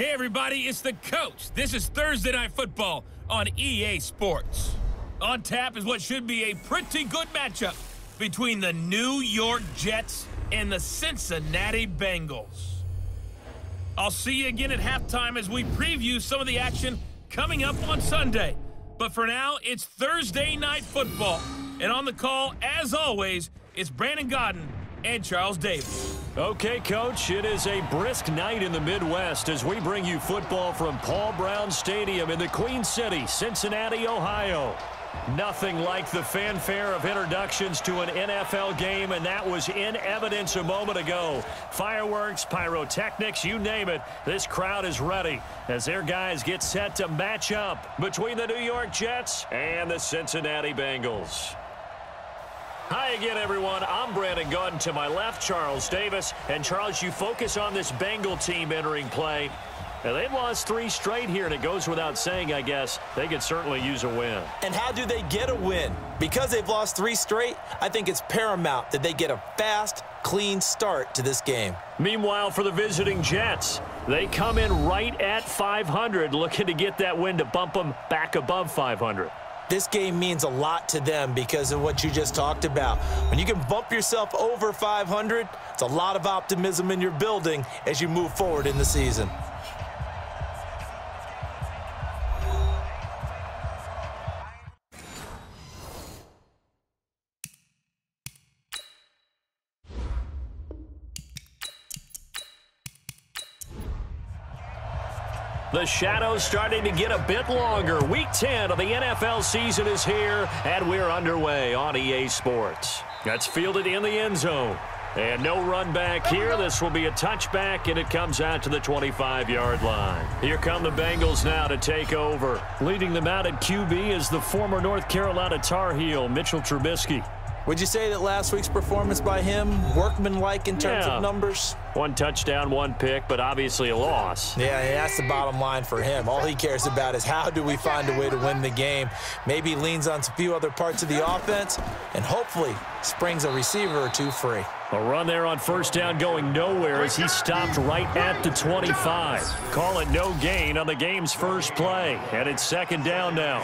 Hey everybody, it's the coach. This is Thursday Night Football on EA Sports. On tap is what should be a pretty good matchup between the New York Jets and the Cincinnati Bengals. I'll see you again at halftime as we preview some of the action coming up on Sunday. But for now, it's Thursday Night Football. And on the call, as always, it's Brandon Godden and Charles Davis. Okay, Coach, it is a brisk night in the Midwest as we bring you football from Paul Brown Stadium in the Queen City, Cincinnati, Ohio. Nothing like the fanfare of introductions to an NFL game, and that was in evidence a moment ago. Fireworks, pyrotechnics, you name it, this crowd is ready as their guys get set to match up between the New York Jets and the Cincinnati Bengals. Hi again, everyone. I'm Brandon Godden. To my left, Charles Davis. And, Charles, you focus on this Bengal team entering play. Now, they've lost 3 straight here, and it goes without saying, I guess, they could certainly use a win. And how do they get a win? Because they've lost 3 straight, I think it's paramount that they get a fast, clean start to this game. Meanwhile, for the visiting Jets, they come in right at 500, looking to get that win to bump them back above 500. This game means a lot to them because of what you just talked about. When you can bump yourself over 500, it's a lot of optimism in your building as you move forward in the season. The shadows starting to get a bit longer. Week 10 of the NFL season is here, and we're underway on EA Sports. That's fielded in the end zone. And no run back here. This will be a touchback, and it comes out to the 25-yard line. Here come the Bengals now to take over. Leading them out at QB is the former North Carolina Tar Heel, Mitchell Trubisky. Would you say that last week's performance by him, workmanlike in terms of numbers? 1 touchdown, 1 pick, but obviously a loss. Yeah, that's the bottom line for him. All he cares about is how do we find a way to win the game. Maybe leans on a few other parts of the offense and hopefully springs a receiver or 2 free. A run there on first down going nowhere as he stopped right at the 25. Call it no gain on the game's first play, and it's second down now.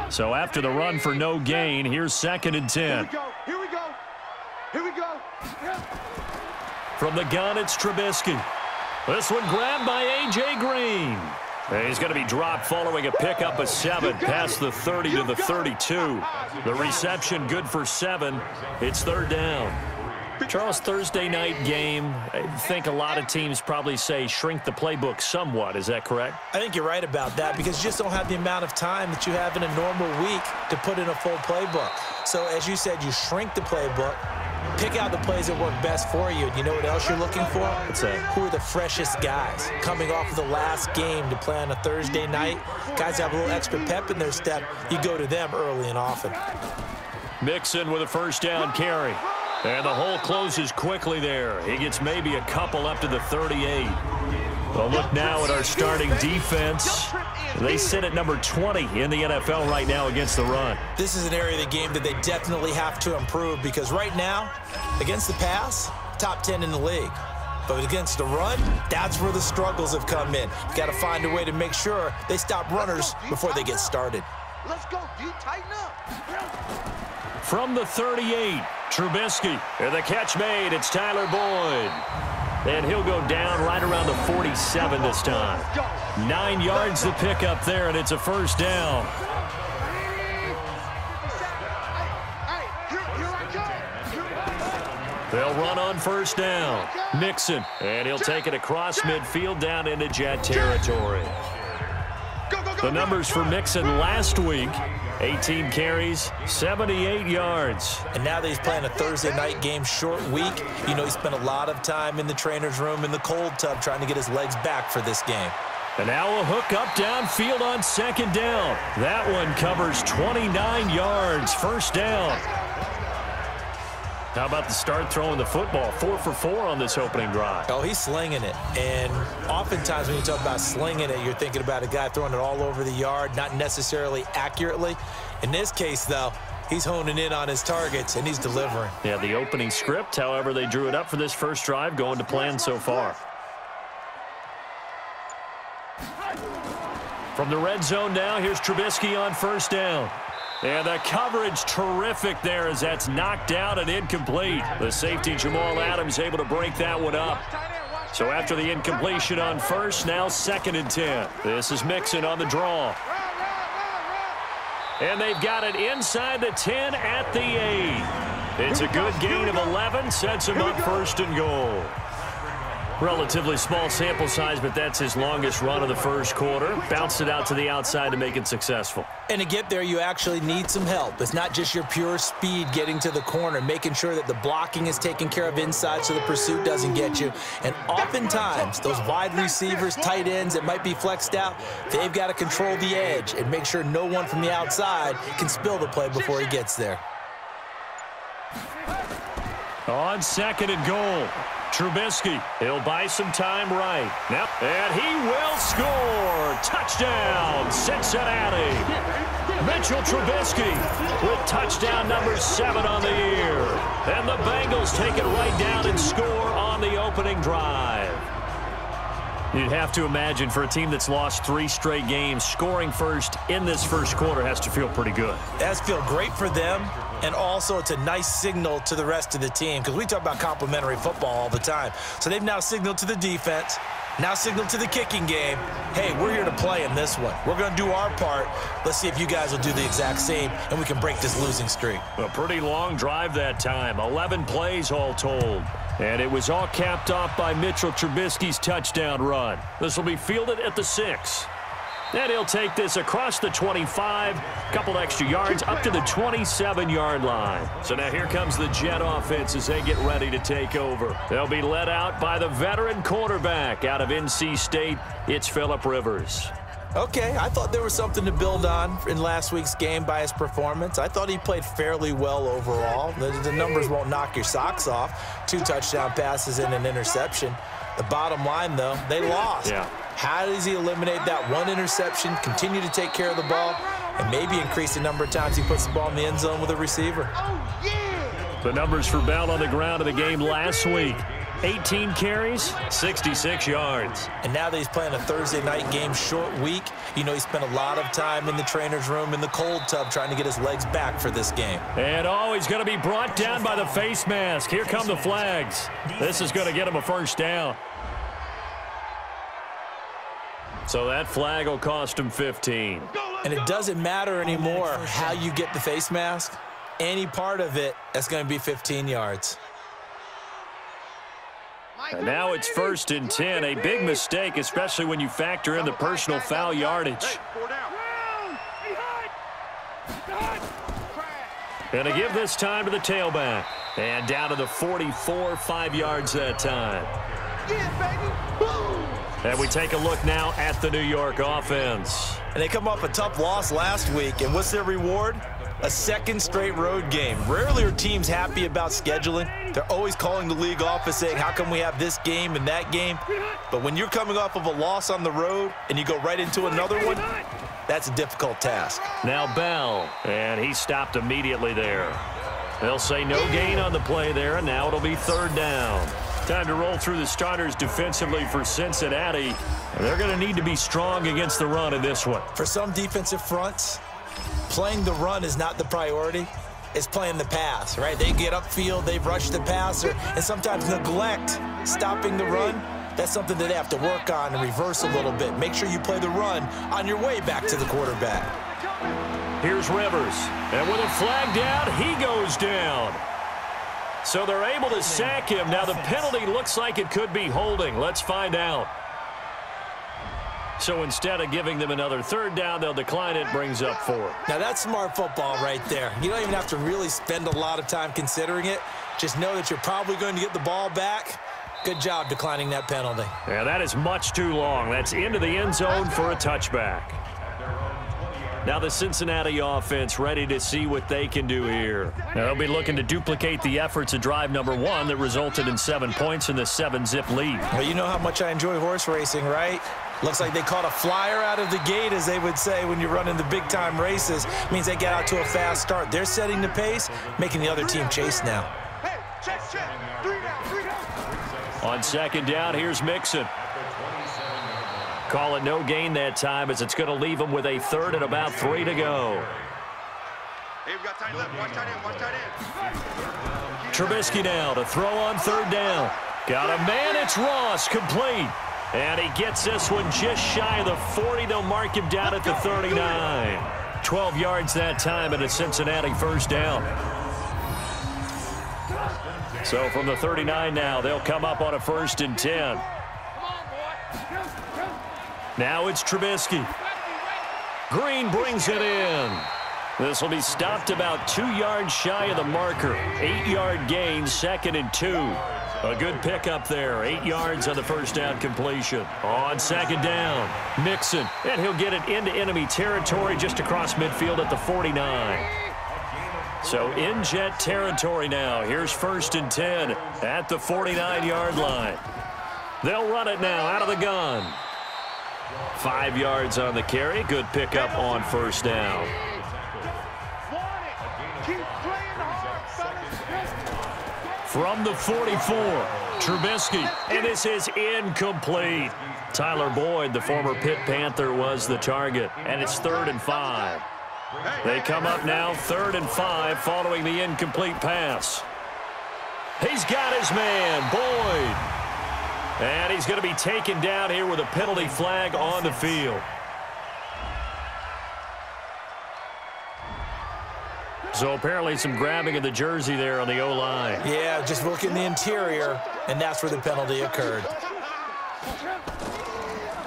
So after the run for no gain, here's 2nd and 10. Here we go. Here we go. Yeah. From the gun, it's Trubisky. This one grabbed by A.J. Green. And he's going to be dropped following a pickup of 7 past the 30 to the 32. The reception good for 7. It's 3rd down. Charles, Thursday night game, I think a lot of teams probably say shrink the playbook somewhat. Is that correct? I think you're right about that because you just don't have the amount of time that you have in a normal week to put in a full playbook. So, as you said, you shrink the playbook, pick out the plays that work best for you. And you know what else you're looking for? What's that? Who are the freshest guys coming off of the last game to play on a Thursday night? Guys have a little extra pep in their step. You go to them early and often. Mixon with a first down carry. And the hole closes quickly there. He gets maybe a couple up to the 38. Well, look now at our starting defense. They sit at number 20 in the NFL right now against the run. This is an area of the game that they definitely have to improve because right now, against the pass, top 10 in the league. But against the run, that's where the struggles have come in. You've got to find a way to make sure they stop runners before they get started. Let's go, D. Tighten up. From the 38, Trubisky. And the catch made. It's Tyler Boyd. And he'll go down right around the 47 this time. 9 yards to pick up there, and it's a first down. They'll run on first down. Mixon. And he'll take it across midfield down into Jet territory. The numbers for Mixon last week, 18 carries, 78 yards. And now that he's playing a Thursday night game, short week, you know he spent a lot of time in the trainer's room in the cold tub trying to get his legs back for this game. And now a hook up downfield on 2nd down. That one covers 29 yards, first down. How about the start throwing the football? 4 for 4 on this opening drive. Oh, he's slinging it. And oftentimes when you talk about slinging it, you're thinking about a guy throwing it all over the yard, not necessarily accurately. In this case, though, He's honing in on his targets, and he's delivering. Yeah, the opening script, however they drew it up for this first drive, going to plan so far. From the red zone now, here's Trubisky on first down. And the coverage terrific there as that's knocked down and incomplete. The safety Jamal Adams able to break that one up. So after the incompletion on first, now 2nd and 10. This is Mixon on the draw. And they've got it inside the 10 at the 8. It's a good gain of 11, sets him up 1st and goal. Relatively small sample size, but that's his longest run of the first quarter. Bounced it out to the outside to make it successful. And to get there, you actually need some help. It's not just your pure speed getting to the corner, making sure that the blocking is taken care of inside so the pursuit doesn't get you. And oftentimes, those wide receivers, tight ends that might be flexed out, they've got to control the edge and make sure no one from the outside can spill the play before he gets there. On 2nd and goal. Trubisky, he'll buy some time right. Yep. And he will score. Touchdown, Cincinnati. Mitchell Trubisky with touchdown number 7 on the year. And the Bengals take it right down and score on the opening drive. You'd have to imagine for a team that's lost 3 straight games, scoring first in this first quarter has to feel pretty good. It has to feel great for them, and also it's a nice signal to the rest of the team because we talk about complementary football all the time. So they've now signaled to the defense, now signaled to the kicking game, hey, we're here to play in this one. We're going to do our part. Let's see if you guys will do the exact same, and we can break this losing streak. A pretty long drive that time, 11 plays all told. And it was all capped off by Mitchell Trubisky's touchdown run. This will be fielded at the 6. And he'll take this across the 25, couple extra yards, up to the 27-yard line. So now here comes the Jet offense as they get ready to take over. They'll be led out by the veteran quarterback out of NC State. It's Phillip Rivers. Okay, I thought there was something to build on in last week's game by his performance. I thought he played fairly well overall. The numbers won't knock your socks off. 2 touchdown passes and an interception. The bottom line, though, they lost. Yeah. How does he eliminate that 1 interception, continue to take care of the ball, and maybe increase the number of times he puts the ball in the end zone with a receiver? Oh, yeah! The numbers for Bell on the ground in the game last week. 18 carries, 66 yards. And now that he's playing a Thursday night game, short week, you know he spent a lot of time in the trainer's room in the cold tub trying to get his legs back for this game. And he's going to be brought down by the face mask. Here come the flags. This is going to get him a first down. So that flag will cost him 15. And it doesn't matter anymore how you get the face mask. Any part of it, that's going to be 15 yards. And now it's 1st and 10, a big mistake, especially when you factor in the personal foul yardage. And to give this time to the tailback. And down to the 44, 5 yards that time. And we take a look now at the New York offense. And they come off a tough loss last week, and what's their reward? A 2nd straight road game. Rarely are teams happy about scheduling. They're always calling the league office saying, how come we have this game and that game? But when you're coming off of a loss on the road and you go right into another one, that's a difficult task. Now Bell, and he stopped immediately there. They'll say no gain on the play there, and now it'll be 3rd down. Time to roll through the starters defensively for Cincinnati. They're going to need to be strong against the run in this one. For some defensive fronts, playing the run is not the priority. It's playing the pass, right? They get upfield, they rush the passer, and sometimes neglect stopping the run. That's something that they have to work on and reverse a little bit. Make sure you play the run on your way back to the quarterback. Here's Rivers, and with a flag down, he goes down. So they're able to sack him. Now the penalty looks like it could be holding. Let's find out. So instead of giving them another 3rd down, they'll decline it, brings up 4. Now that's smart football right there. You don't even have to really spend a lot of time considering it. Just know that you're probably going to get the ball back. Good job declining that penalty. Yeah, that is much too long. That's into the end zone for a touchback. Now the Cincinnati offense ready to see what they can do here. Now they'll be looking to duplicate the efforts of drive number 1 that resulted in 7 points in the 7-zip lead. Well, you know how much I enjoy horse racing, right? Looks like they caught a flyer out of the gate, as they would say when you're running the big-time races. Means they get out to a fast start. They're setting the pace, making the other team chase now. Hey, check. 3 down. On second down, here's Mixon. Call it no gain that time, as it's going to leave them with a third and about 3 to go. Hey, we got tight left. Watch tight end. Trubisky now to throw on third down. Got a man, it's Ross, complete. And he gets this one just shy of the 40. They'll mark him down at the 39. 12 yards that time, and a Cincinnati first down. So from the 39 now, they'll come up on a 1st and 10. Now it's Trubisky. Green brings it in. This will be stopped about 2 yards shy of the marker. 8-yard gain, 2nd and 2. A good pickup there. 8 yards on the first down completion. On second down, Mixon. And he'll get it into enemy territory just across midfield at the 49. So in Jet territory now. Here's 1st and 10 at the 49-yard line. They'll run it now out of the gun. 5 yards on the carry. Good pickup on 1st down. From the 44, Trubisky, and this is incomplete. Tyler Boyd, the former Pitt Panther, was the target, and it's 3rd and 5. They come up now 3rd and 5 following the incomplete pass. He's got his man, Boyd. And he's going to be taken down here with a penalty flag on the field. So apparently some grabbing of the jersey there on the O-line. Yeah, just look in the interior, and that's where the penalty occurred.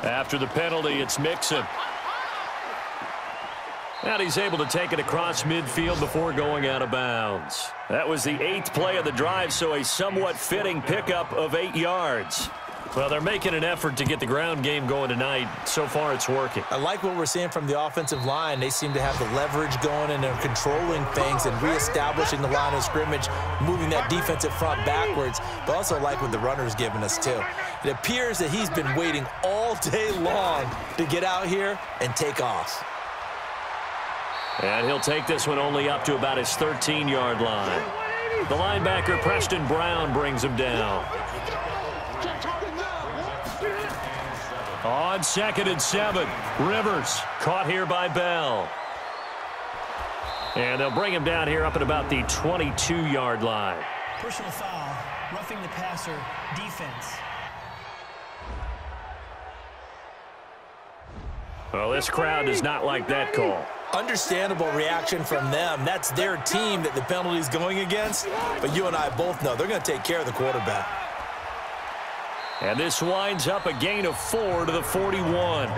After the penalty, it's Mixon. And he's able to take it across midfield before going out of bounds. That was the 8th play of the drive, so a somewhat fitting pickup of 8 yards. Well, they're making an effort to get the ground game going tonight. So far, it's working. I like what we're seeing from the offensive line. They seem to have the leverage going, and they're controlling things and reestablishing the line of scrimmage, moving that defensive front backwards. But also like what the runner's giving us, too. It appears that he's been waiting all day long to get out here and take off. And he'll take this one only up to about his 13-yard line. The linebacker, Preston Brown, brings him down. On 2nd and 7, Rivers caught here by Bell. And they'll bring him down here up at about the 22-yard line. Personal foul, roughing the passer, defense. Well, this crowd does not like that call. Understandable reaction from them. That's their team that the penalty's going against. But you and I both know they're going to take care of the quarterback. And this winds up a gain of 4 to the 41.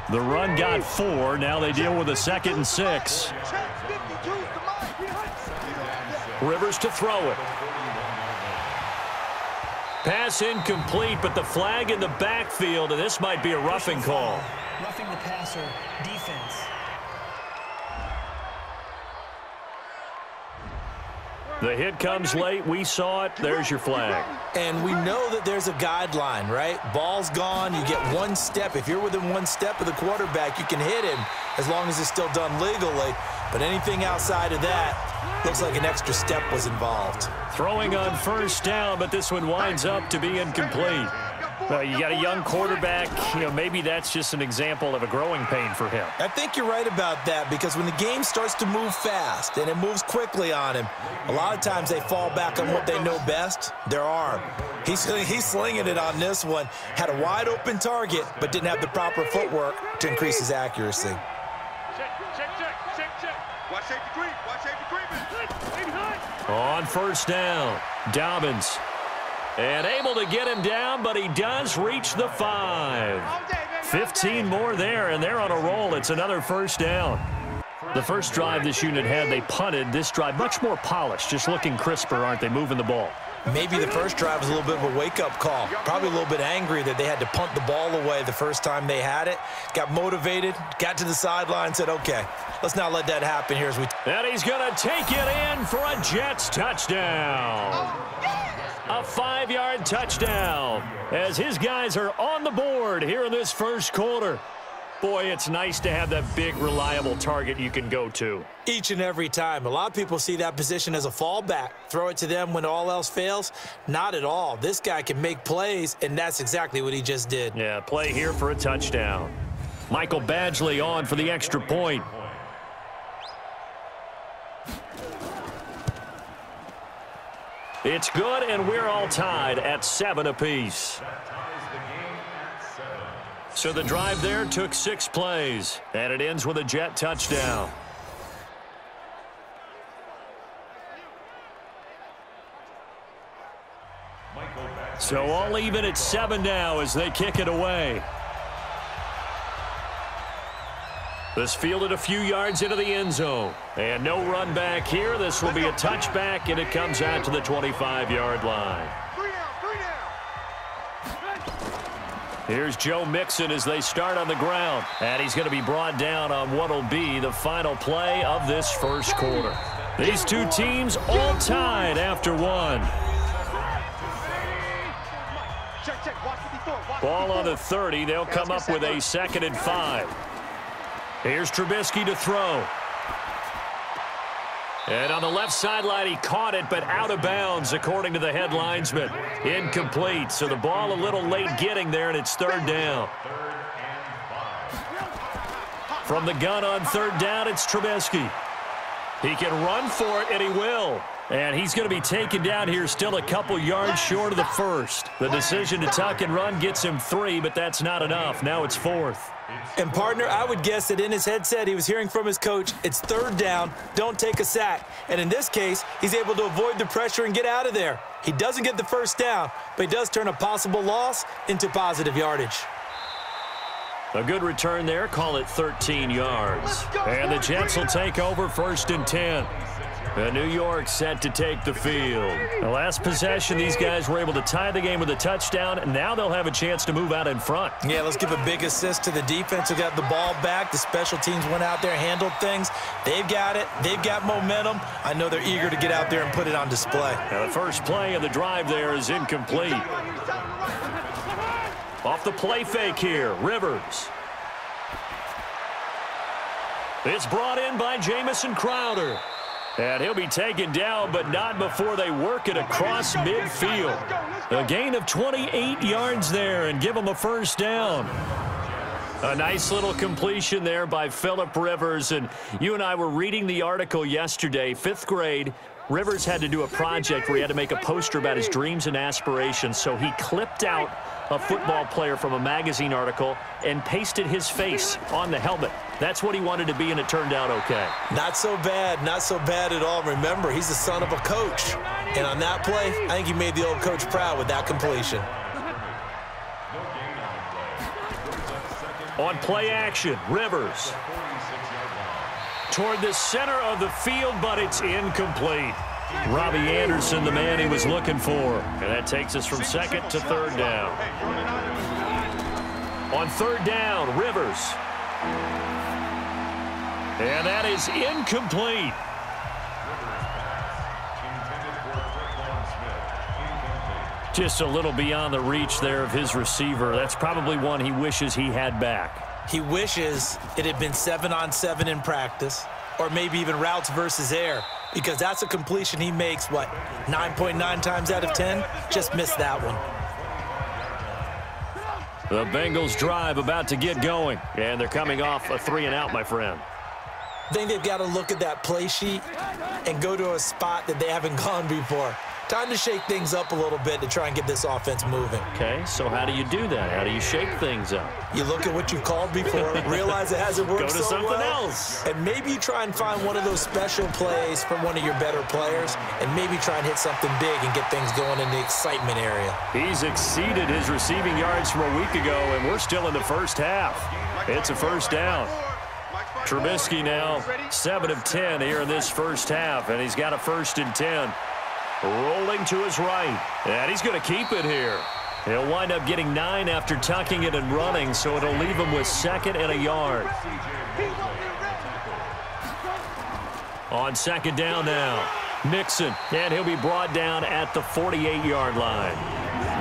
The run got 4. Now they deal with a 2nd and 6. Rivers to throw it. Pass incomplete, but the flag in the backfield, and this might be a roughing call. Roughing the passer, defense. The hit comes late. We saw it. There's your flag. And we know that there's a guideline, right? Ball's gone. You get 1 step. If you're within 1 step of the quarterback, you can hit him as long as it's still done legally. But anything outside of that, looks like an extra step was involved. Throwing on 1st down, but this one winds up to be incomplete. Well, you got a young quarterback. You know, maybe that's just an example of a growing pain for him. I think you're right about that, because when the game starts to move fast and it moves quickly on him, a lot of times they fall back on what they know best, their arm. He's slinging it on this one. Had a wide open target, but didn't have the proper footwork to increase his accuracy. Check. Watch safety creep. On 1st down, Dobbins. And able to get him down, but he does reach the 5. 15 more there, and they're on a roll. It's another 1st down. The first drive this unit had, they punted. This drive, much more polished, just looking crisper, aren't they, moving the ball? Maybe the first drive was a little bit of a wake-up call. Probably a little bit angry that they had to punt the ball away the first time they had it. Got motivated, got to the sideline, said, okay, let's not let that happen here as we... And he's going to take it in for a Jets touchdown. A 5-yard touchdown as his guys are on the board here in this first quarter. Boy, it's nice to have that big, reliable target you can go to. Each and every time. A lot of people see that position as a fallback. Throw it to them when all else fails. Not at all. This guy can make plays, and that's exactly what he just did. Yeah, play here for a touchdown. Michael Badgley on for the extra point. It's good, and we're all tied at 7 apiece. So the drive there took 6 plays, and it ends with a Jet touchdown. So all even at 7 now as they kick it away. This fielded a few yards into the end zone. And no run back here. This will be a touchback, and it comes out to the 25-yard line. Here's Joe Mixon as they start on the ground. And he's going to be brought down on what will be the final play of this first quarter. These two teams all tied after 1. Ball on the 30. They'll come up with a 2nd and 5. Here's Trubisky to throw. And on the left sideline, he caught it, but out of bounds, according to the head linesman. Incomplete, so the ball a little late getting there, and it's 3rd down. From the gun on 3rd down, it's Trubisky. He can run for it, and he will. And he's going to be taken down here still a couple yards short of the 1st. The decision to tuck and run gets him 3, but that's not enough. Now it's 4th. And, partner, I would guess that in his headset he was hearing from his coach, it's 3rd down, don't take a sack. And in this case, he's able to avoid the pressure and get out of there. He doesn't get the 1st down, but he does turn a possible loss into positive yardage. A good return there. Call it 13 yards. And the Jets will take over 1st and 10. New York set to take the field. The last possession, these guys were able to tie the game with a touchdown, and now they'll have a chance to move out in front. Yeah, let's give a big assist to the defense who got the ball back. The special teams went out there, handled things. They've got it. They've got momentum. I know they're eager to get out there and put it on display. Now the first play of the drive there is incomplete. Off the play fake here, Rivers. It's brought in by Jamison Crowder. And he'll be taken down, but not before they work it across midfield. A gain of 28 yards there and give him a 1st down. A nice little completion there by Phillip Rivers. And you and I were reading the article yesterday, 5th grade. Rivers had to do a project where he had to make a poster about his dreams and aspirations. So he clipped out a football player from a magazine article and pasted his face on the helmet. That's what he wanted to be, and it turned out okay. Not so bad at all. Remember, he's the son of a coach. And on that play, I think he made the old coach proud with that completion. On play action, Rivers. Toward the center of the field, but it's incomplete. Robbie Anderson, the man he was looking for. And that takes us from 2nd to 3rd down. On 3rd down, Rivers. And that is incomplete. Just a little beyond the reach there of his receiver. That's probably one he wishes he had back. He wishes it had been 7-on-7 in practice, or maybe even routes versus air, because that's a completion he makes, what, 9.9 times out of 10? Just missed that one. The Bengals drive about to get going, and they're coming off a 3-and-out, my friend. I think they've got to look at that play sheet and go to a spot that they haven't gone before. Time to shake things up a little bit to try and get this offense moving. Okay, so how do you do that? How do you shake things up? You look at what you've called before, realize it hasn't worked so well. Go to something else. And maybe you try and find one of those special plays from one of your better players, and maybe try and hit something big and get things going in the excitement area. He's exceeded his receiving yards from a week ago, and we're still in the 1st half. It's a 1st down. Trubisky now 7 of 10 here in this 1st half, and he's got a 1st and 10. Rolling to his right, and he's going to keep it here. He'll wind up getting 9 after tucking it and running, so it'll leave him with 2nd and a yard. On 2nd down now. Mixon, and he'll be brought down at the 48-yard line.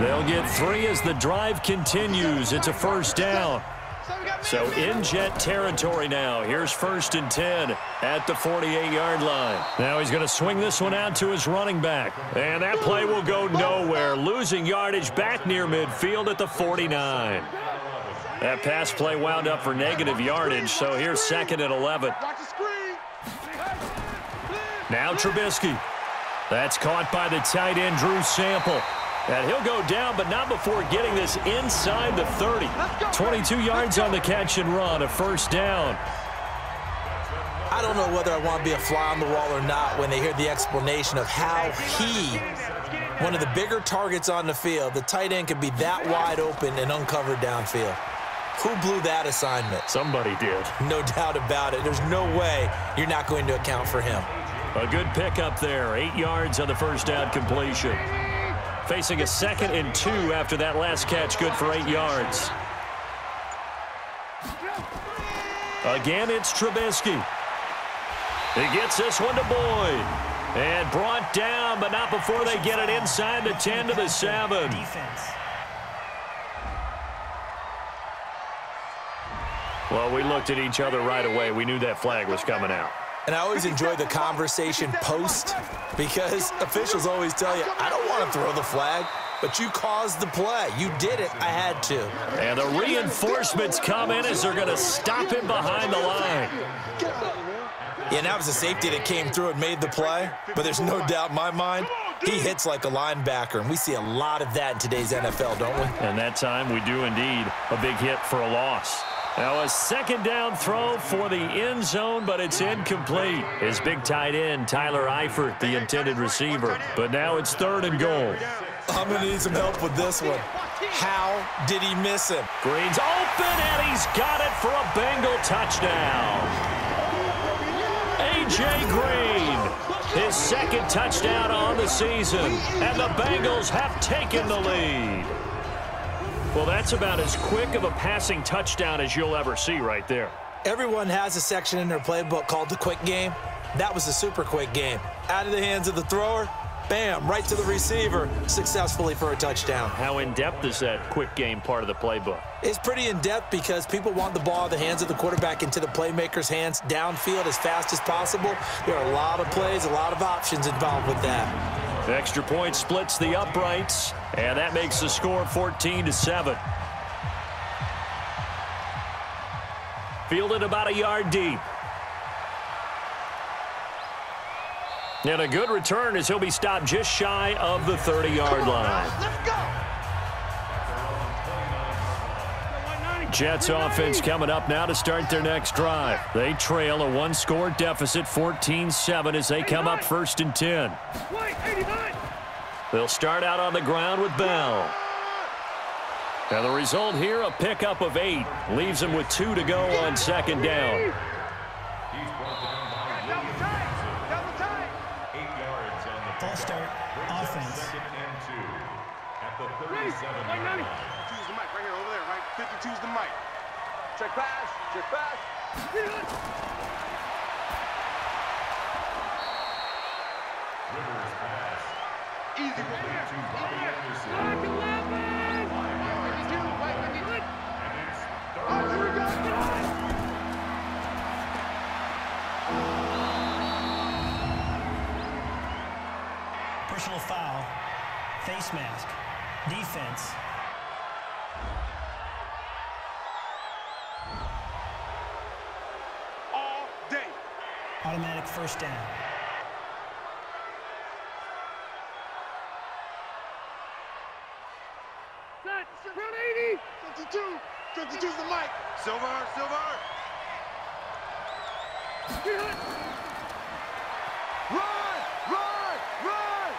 They'll get 3 as the drive continues. It's a first down. So in Jet territory now. Here's 1st and 10 at the 48-yard line. Now he's going to swing this one out to his running back. And that play will go nowhere. Losing yardage back near midfield at the 49. That pass play wound up for negative yardage, so here's 2nd and 11. Now Trubisky. That's caught by the tight end, Drew Sample. And he'll go down, but not before getting this inside the 30. 22 yards on the catch and run, a first down. I don't know whether I want to be a fly on the wall or not when they hear the explanation of how he, one of the bigger targets on the field, the tight end could be that wide open and uncovered downfield. Who blew that assignment? Somebody did. No doubt about it. There's no way you're not going to account for him. A good pickup there. 8 yards on the first down completion. Facing a 2nd and 2 after that last catch, good for 8 yards. Again, it's Trubisky. He gets this one to Boyd. And brought down, but not before they get it inside the 10 to the 7. Well, we looked at each other right away. We knew that flag was coming out. And I always enjoy the conversation post because officials always tell you, I don't want to throw the flag, but you caused the play. You did it. I had to. And the reinforcements come in as they're going to stop him behind the line. Yeah, and that was a safety that came through and made the play, but there's no doubt in my mind, he hits like a linebacker, and we see a lot of that in today's NFL, don't we? And that time we do indeed a big hit for a loss. Now a 2nd down throw for the end zone, but it's incomplete. His big tight end, Tyler Eifert, the intended receiver. But now it's 3rd and goal. I'm going to need some help with this one. How did he miss him? Green's open, and he's got it for a Bengal touchdown. A.J. Green, his 2nd touchdown on the season, and the Bengals have taken the lead. Well, that's about as quick of a passing touchdown as you'll ever see right there. Everyone has a section in their playbook called the quick game. That was a super quick game. Out of the hands of the thrower, bam, right to the receiver, successfully for a touchdown. How in-depth is that quick game part of the playbook? It's pretty in-depth because people want the ball in the hands of the quarterback into the playmaker's hands downfield as fast as possible. There are a lot of plays, a lot of options involved with that. The extra point splits the uprights, and that makes the score 14-7. Fielded about a yard deep. And a good return as he'll be stopped just shy of the 30-yard line. Let's go. Jets offense coming up now to start their next drive. They trail a 1-score deficit, 14-7, as they come up 1st and 10. They'll start out on the ground with Bell. And the result here, a pickup of 8. Leaves them with 2 to go on 2nd down. False start, offense. At the 37-yard line. 52's the mic right here, over there, right? 52's the mic. Check pass, check pass. Rivers pass. Easy one. To Bobby Anderson. And it's 3rd. Personal foul, face mask, defense. All day. Automatic first down. Round 80. 52. 52's the mic. Silver, silver. Run, run, run.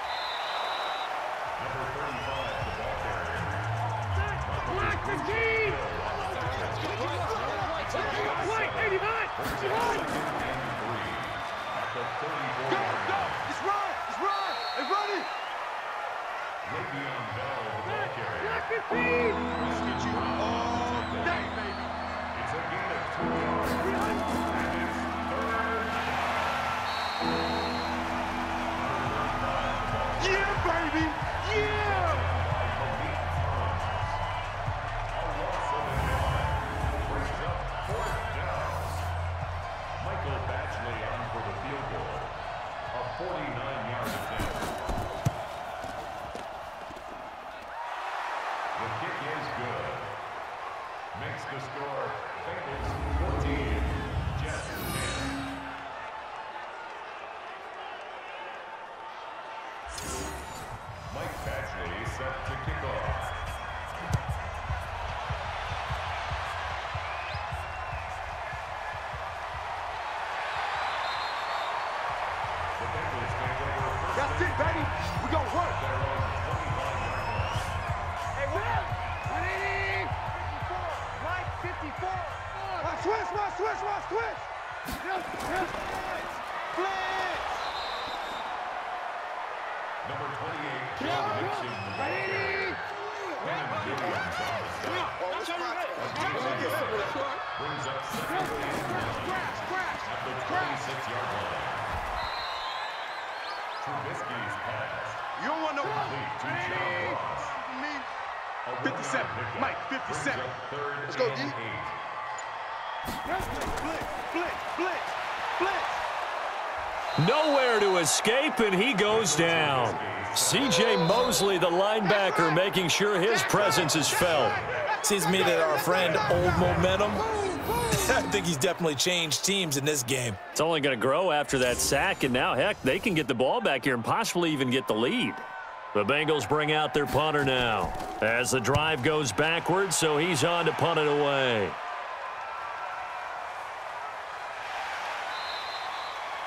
Number 35, the ball carrier. Black 15. White 89. Go, go. It's run. It's run. It's running. Le'Veon Bell, the ball carrier. Black 15. Let's get you all day, baby. It's a gain of 2 yards. And it's 3rd The score, Bengals 14, Jets 10. Mike Batchley set to kick off. The Bengals take over first. That's it, baby. We gonna work. Hey, Will. Ready? 54. Switch. Blitz. Number 28, Joe Mixon. Ready? Brings up second at the 26-yard line. Trubisky's pass. You don't want no Complete to John Ross. 57. Mike, 57. Let's go, D. Blitz. Nowhere to escape, and he goes down. C.J. Mosley, the linebacker, making sure his presence is felt. Seems to me that our friend, Old Momentum, I think he's definitely changed teams in this game. It's only going to grow after that sack, and now, heck, they can get the ball back here and possibly even get the lead. The Bengals bring out their punter now as the drive goes backwards, so he's on to punt it away.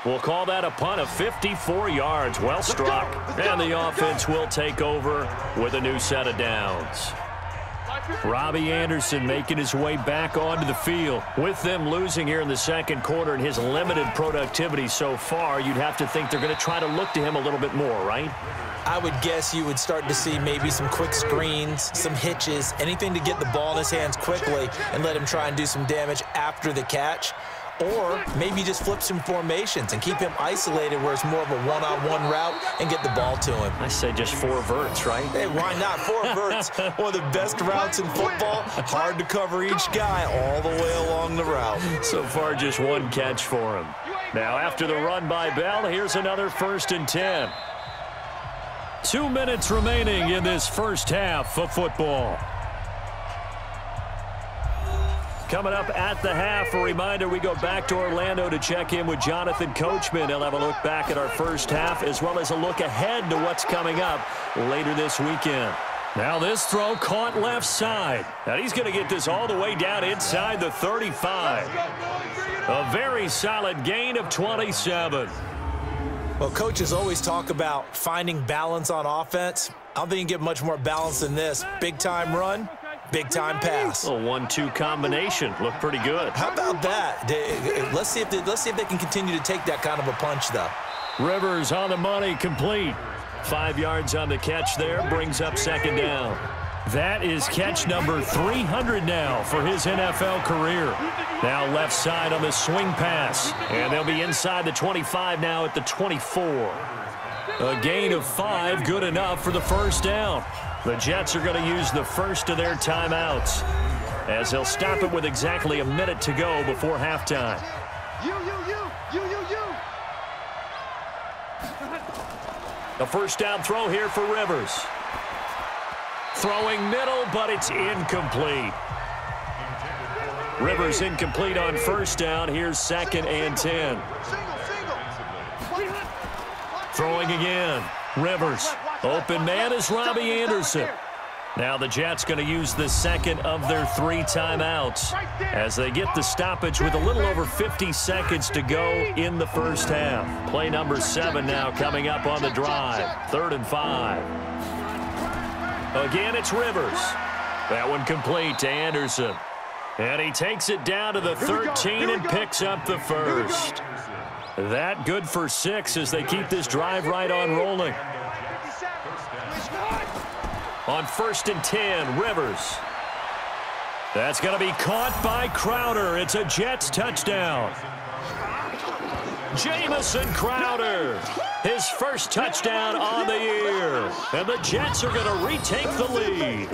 We'll call that a punt of 54 yards. Well struck. And the offense will take over with a new set of downs. Robbie Anderson making his way back onto the field. With them losing here in the second quarter and his limited productivity so far, you'd have to think they're going to try to look to him a little bit more, right? I would guess you would start to see maybe some quick screens, some hitches, anything to get the ball in his hands quickly and let him try and do some damage after the catch. Or maybe just flip some formations and keep him isolated where it's more of a one-on-one route and get the ball to him. I say just 4 verts, right? Hey, why not? 4 verts, one of the best routes in football. Hard to cover each guy all the way along the route. So far, just 1 catch for him. Now, after the run by Bell, here's another 1st and 10. 2 minutes remaining in this first half of football. Coming up at the half, a reminder, we go back to Orlando to check in with Jonathan Coachman. He'll have a look back at our first half as well as a look ahead to what's coming up later this weekend. Now this throw caught left side. And he's going to get this all the way down inside the 35. A very solid gain of 27. Well, coaches always talk about finding balance on offense. I don't think you can get much more balance than this. Big-time run. Big-time pass. A 1-2 combination. Looked pretty good. How about that? Let's see if they can continue to take that kind of a punch, though. Rivers on the money, complete. 5 yards on the catch there, brings up 2nd down. That is catch number 300 now for his NFL career. Now left side on the swing pass. And they'll be inside the 25 now at the 24. A gain of 5, good enough for the 1st down. The Jets are going to use the first of their timeouts as they'll stop it with exactly a minute to go before halftime. You. The 1st down throw here for Rivers. Throwing middle, but it's incomplete. Rivers incomplete on 1st down. Here's 2nd and 10. Throwing again. Rivers. Open man is Robbie Anderson. Now the Jets going to use the 2nd of their 3 timeouts as they get the stoppage with a little over 50 seconds to go in the first half. Play number 7 now coming up on the drive. 3rd and 5. Again, it's Rivers. That one complete to Anderson. And he takes it down to the 13 and picks up the 1st. That good for 6 as they keep this drive right on rolling. On 1st and 10, Rivers. That's going to be caught by Crowder. It's a Jets touchdown. Jamison Crowder, his first touchdown on the year. And the Jets are going to retake the lead.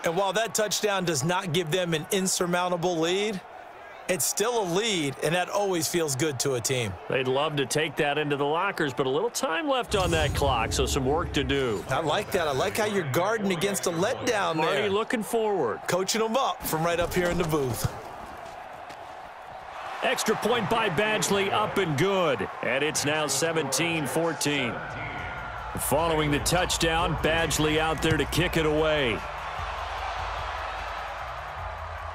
And while that touchdown does not give them an insurmountable lead, it's still a lead, and that always feels good to a team. They'd love to take that into the lockers, but a little time left on that clock, so some work to do. I like that. I like how you're guarding against a letdown there. Marty looking forward. Coaching them up from right up here in the booth. Extra point by Badgley, up and good. And it's now 17-14. Following the touchdown, Badgley out there to kick it away.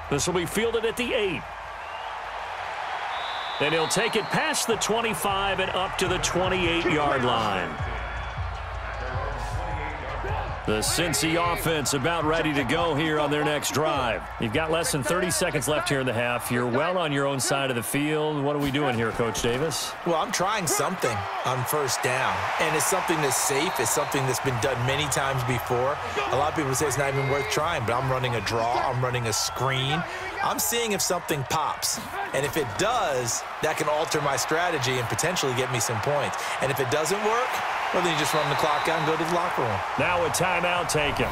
This will be fielded at the 8. And he'll take it past the 25 and up to the 28-yard line. The Cincy offense about ready to go here on their next drive. You've got less than 30 seconds left here in the half. You're well on your own side of the field. What are we doing here, Coach Davis? Well, I'm trying something on first down, and it's something that's safe. It's something that's been done many times before. A lot of people say it's not even worth trying, but I'm running a draw. I'm running a screen. I'm seeing if something pops, and if it does, that can alter my strategy and potentially get me some points. And if it doesn't work, well, then you just run the clock out and go to the locker room. Now a timeout taken.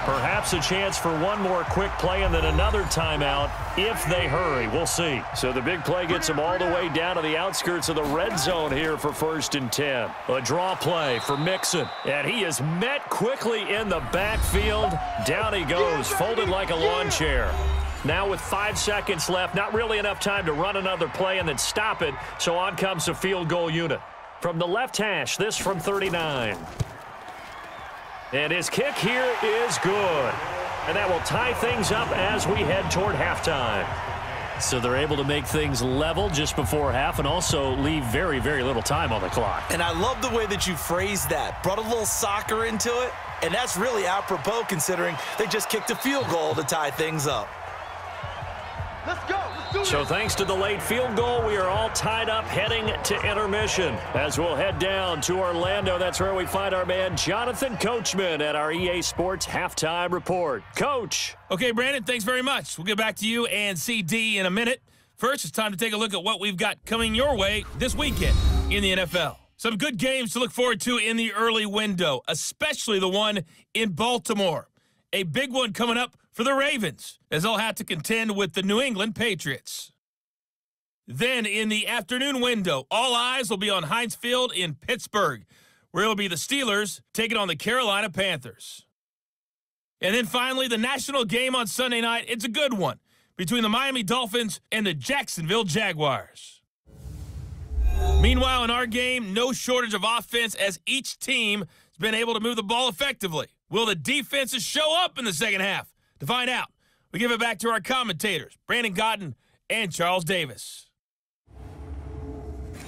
Perhaps a chance for one more quick play and then another timeout if they hurry. We'll see. So the big play gets them all the way down to the outskirts of the red zone here for 1st and 10. A draw play for Mixon. And he is met quickly in the backfield. Down he goes, folded like a lawn chair. Now with 5 seconds left, not really enough time to run another play and then stop it. So on comes the field goal unit. From the left hash, this from 39. And his kick here is good. And that will tie things up as we head toward halftime. So they're able to make things level just before half and also leave very, very little time on the clock. And I love the way that you phrased that. Brought a little soccer into it. And that's really apropos considering they just kicked a field goal to tie things up. Let's go. Let's do So thanks to the late field goal, we are all tied up heading to intermission. As we'll head down to Orlando, that's where we find our man Jonathan Coachman at our EA Sports Halftime Report. Coach. Okay, Brandon, thanks very much. We'll get back to you and CD in a minute. First, it's time to take a look at what we've got coming your way this weekend in the NFL. Some good games to look forward to in the early window, especially the one in Baltimore. A big one coming up for the Ravens, as they'll have to contend with the New England Patriots. Then in the afternoon window, all eyes will be on Heinz Field in Pittsburgh, where it'll be the Steelers taking on the Carolina Panthers. And then finally, the national game on Sunday night. It's a good one between the Miami Dolphins and the Jacksonville Jaguars. Meanwhile, in our game, no shortage of offense as each team has been able to move the ball effectively. Will the defenses show up in the second half? To find out, we give it back to our commentators, Brandon Cotton and Charles Davis.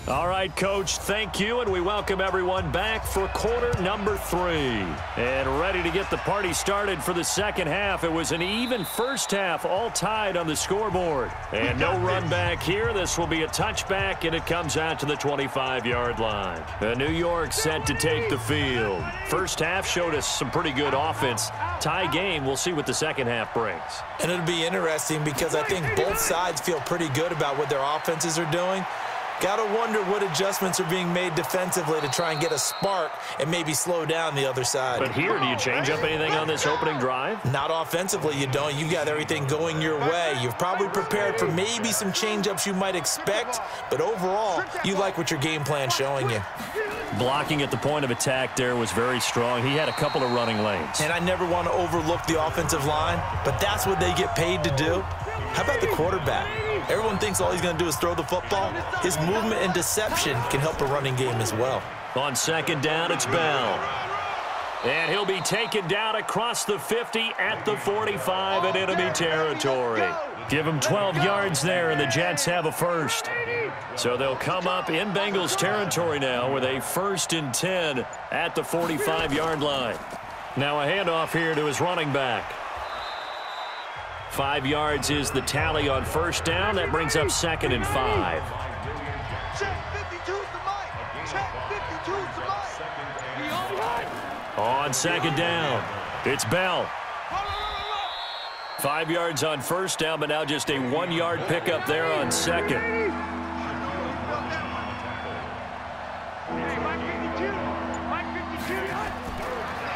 All right, Coach, thank you, and we welcome everyone back for quarter number 3. And ready to get the party started for the second half. It was an even first half, all tied on the scoreboard. And no run back here. This will be a touchback, and it comes out to the 25-yard line. The New York set to take the field. First half showed us some pretty good offense. Tie game, we'll see what the second half brings. And it'll be interesting because I think both sides feel pretty good about what their offenses are doing. Got to wonder what adjustments are being made defensively to try and get a spark and maybe slow down the other side. But here, do you change up anything on this opening drive? Not offensively, you don't. You got everything going your way. You've probably prepared for maybe some change-ups you might expect, but overall, you like what your game plan's showing you. Blocking at the point of attack there was very strong. He had a couple of running lanes. And I never want to overlook the offensive line, but that's what they get paid to do. How about the quarterback? Everyone thinks all he's going to do is throw the football. His movement and deception can help a running game as well. On second down, it's Bell. And he'll be taken down across the 50 at the 45 in enemy territory. Give him 12 yards there, and the Jets have a first. So they'll come up in Bengals territory now with a 1st and 10 at the 45-yard line. Now a handoff here to his running back. 5 yards is the tally on first down. That brings up 2nd and 5. Check 52's the mic. Check 52's the mic. On second down, it's Bell. 5 yards on first down, but now just a 1-yard pickup there on second.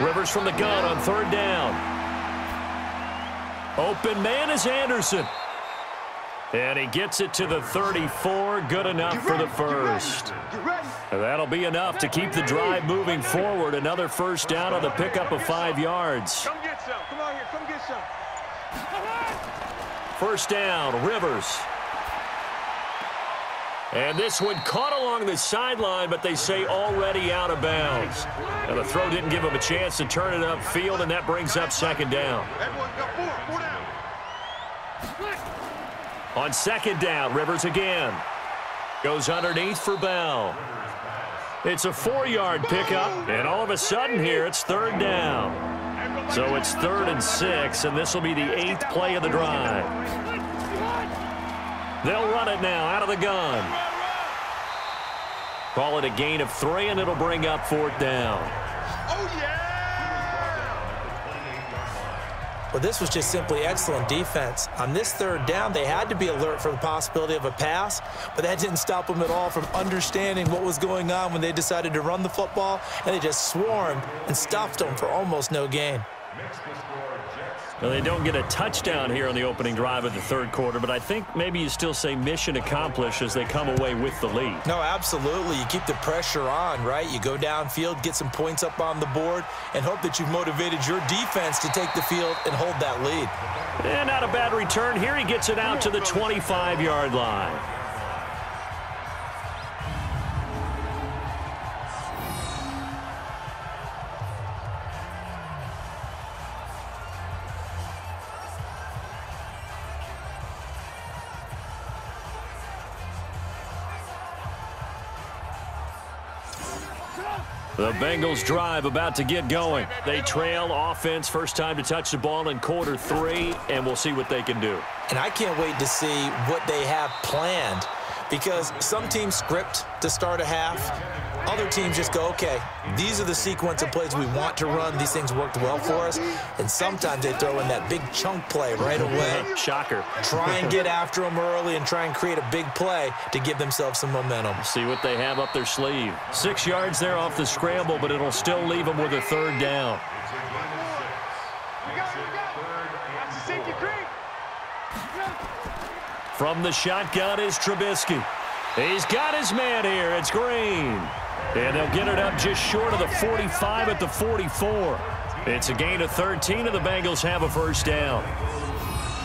Rivers from the gun on third down. Open man is Anderson. And he gets it to the 34. Good enough for the first. And that'll be enough to keep the drive moving forward. Another first down on the pickup of 5 yards. Come get some. Come on here. Come get some. First down, Rivers. And this one caught along the sideline, but they say already out of bounds. Now the throw didn't give him a chance to turn it upfield, and that brings up second down. On second down, Rivers again. Goes underneath for Bell. It's a 4-yard pickup, and all of a sudden here it's third down. So it's 3rd and 6, and this will be the 8th play of the drive. They'll run it now out of the gun. Call it a gain of 3, and it'll bring up 4th down. Oh, yeah! Well, this was just simply excellent defense. On this third down, they had to be alert for the possibility of a pass, but that didn't stop them at all from understanding what was going on when they decided to run the football, and they just swarmed and stuffed them for almost no gain. Well, they don't get a touchdown here on the opening drive of the third quarter, but I think maybe you still say mission accomplished as they come away with the lead. No, absolutely. You keep the pressure on, right? You go downfield, get some points up on the board, and hope that you've motivated your defense to take the field and hold that lead. And not a bad return here. He gets it out to the 25-yard line. The Bengals drive about to get going. They trail offense, first time to touch the ball in quarter 3, and we'll see what they can do. And I can't wait to see what they have planned, because some teams script to start a half. Other teams just go, okay, these are the sequence of plays we want to run. These things worked well for us. And sometimes they throw in that big chunk play right away. Shocker. Try and get after them early and try and create a big play to give themselves some momentum. See what they have up their sleeve. 6 yards there off the scramble, but it'll still leave them with a third down. From the shotgun is Trubisky. He's got his man here. It's Green. And they'll get it up just short of the 45 at the 44. It's a gain of 13, and the Bengals have a first down.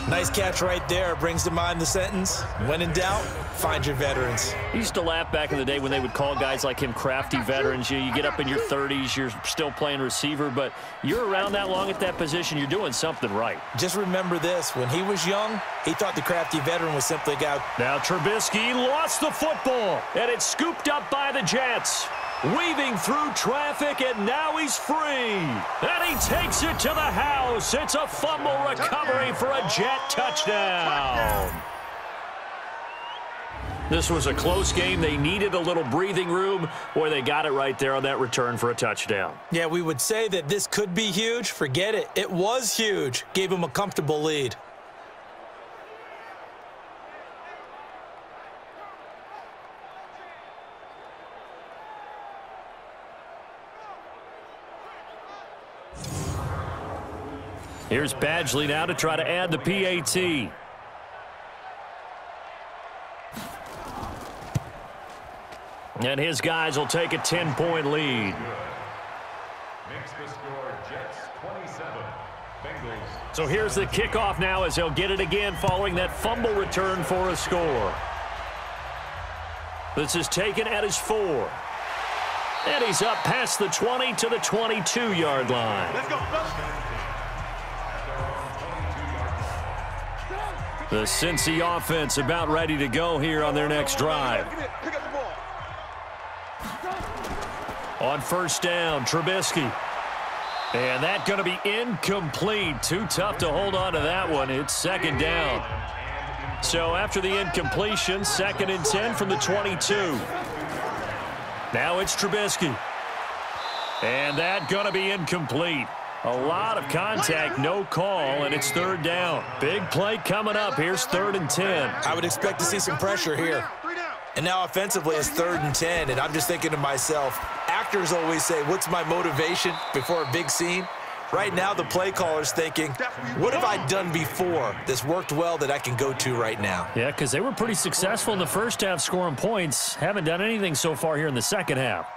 Nice catch right there. Brings to mind the sentence, when in doubt, find your veterans. I used to laugh back in the day when they would call guys like him crafty veterans. You get up in your 30s, you're still playing receiver, but you're around that long at that position, you're doing something right. Just remember this. When he was young, he thought the crafty veteran was simply a guy. Now Trubisky lost the football, and it's scooped up by the Jets. Weaving through traffic, and now he's free. And he takes it to the house. It's a fumble recovery for a Jet touchdown. This was a close game. They needed a little breathing room. Boy, they got it right there on that return for a touchdown. Yeah, we would say that this could be huge. Forget it. It was huge. Gave him a comfortable lead. Here's Badgley now to try to add the PAT. And his guys will take a 10-point lead. Makes the score Jets 27, Bengals. So here's the kickoff now as they'll get it again following that fumble return for a score. This is taken at his 4. And he's up past the 20 to the 22-yard line. Let's go, fellas. The Cincy offense about ready to go here on their next drive. Pick up the ball. On first down, Trubisky. And that's going to be incomplete. Too tough to hold on to that one. It's second down. So after the incompletion, 2nd and 10 from the 22. Now it's Trubisky. And that's going to be incomplete. A lot of contact, no call, and it's third down. Big play coming up. Here's 3rd and 10. I would expect to see some pressure here. And now offensively it's 3rd and 10, and I'm just thinking to myself, actors always say, what's my motivation before a big scene? Right now the play caller's thinking, what have I done before that's worked well that I can go to right now? Yeah, because they were pretty successful in the first half scoring points. Haven't done anything so far here in the second half.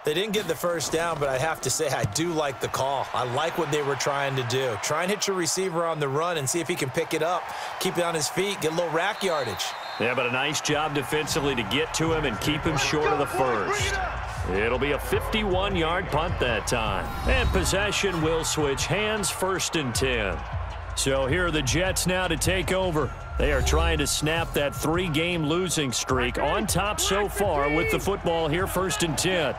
They didn't get the first down, but I have to say I do like the call. I like what they were trying to do. Try and hit your receiver on the run and see if he can pick it up, keep it on his feet, get a little rack yardage. Yeah, but a nice job defensively to get to him and keep him short of the first. It'll be a 51-yard punt that time. And possession will switch hands, 1st and 10. So here are the Jets now to take over. They are trying to snap that 3-game losing streak on top so far with the football here, 1st and 10.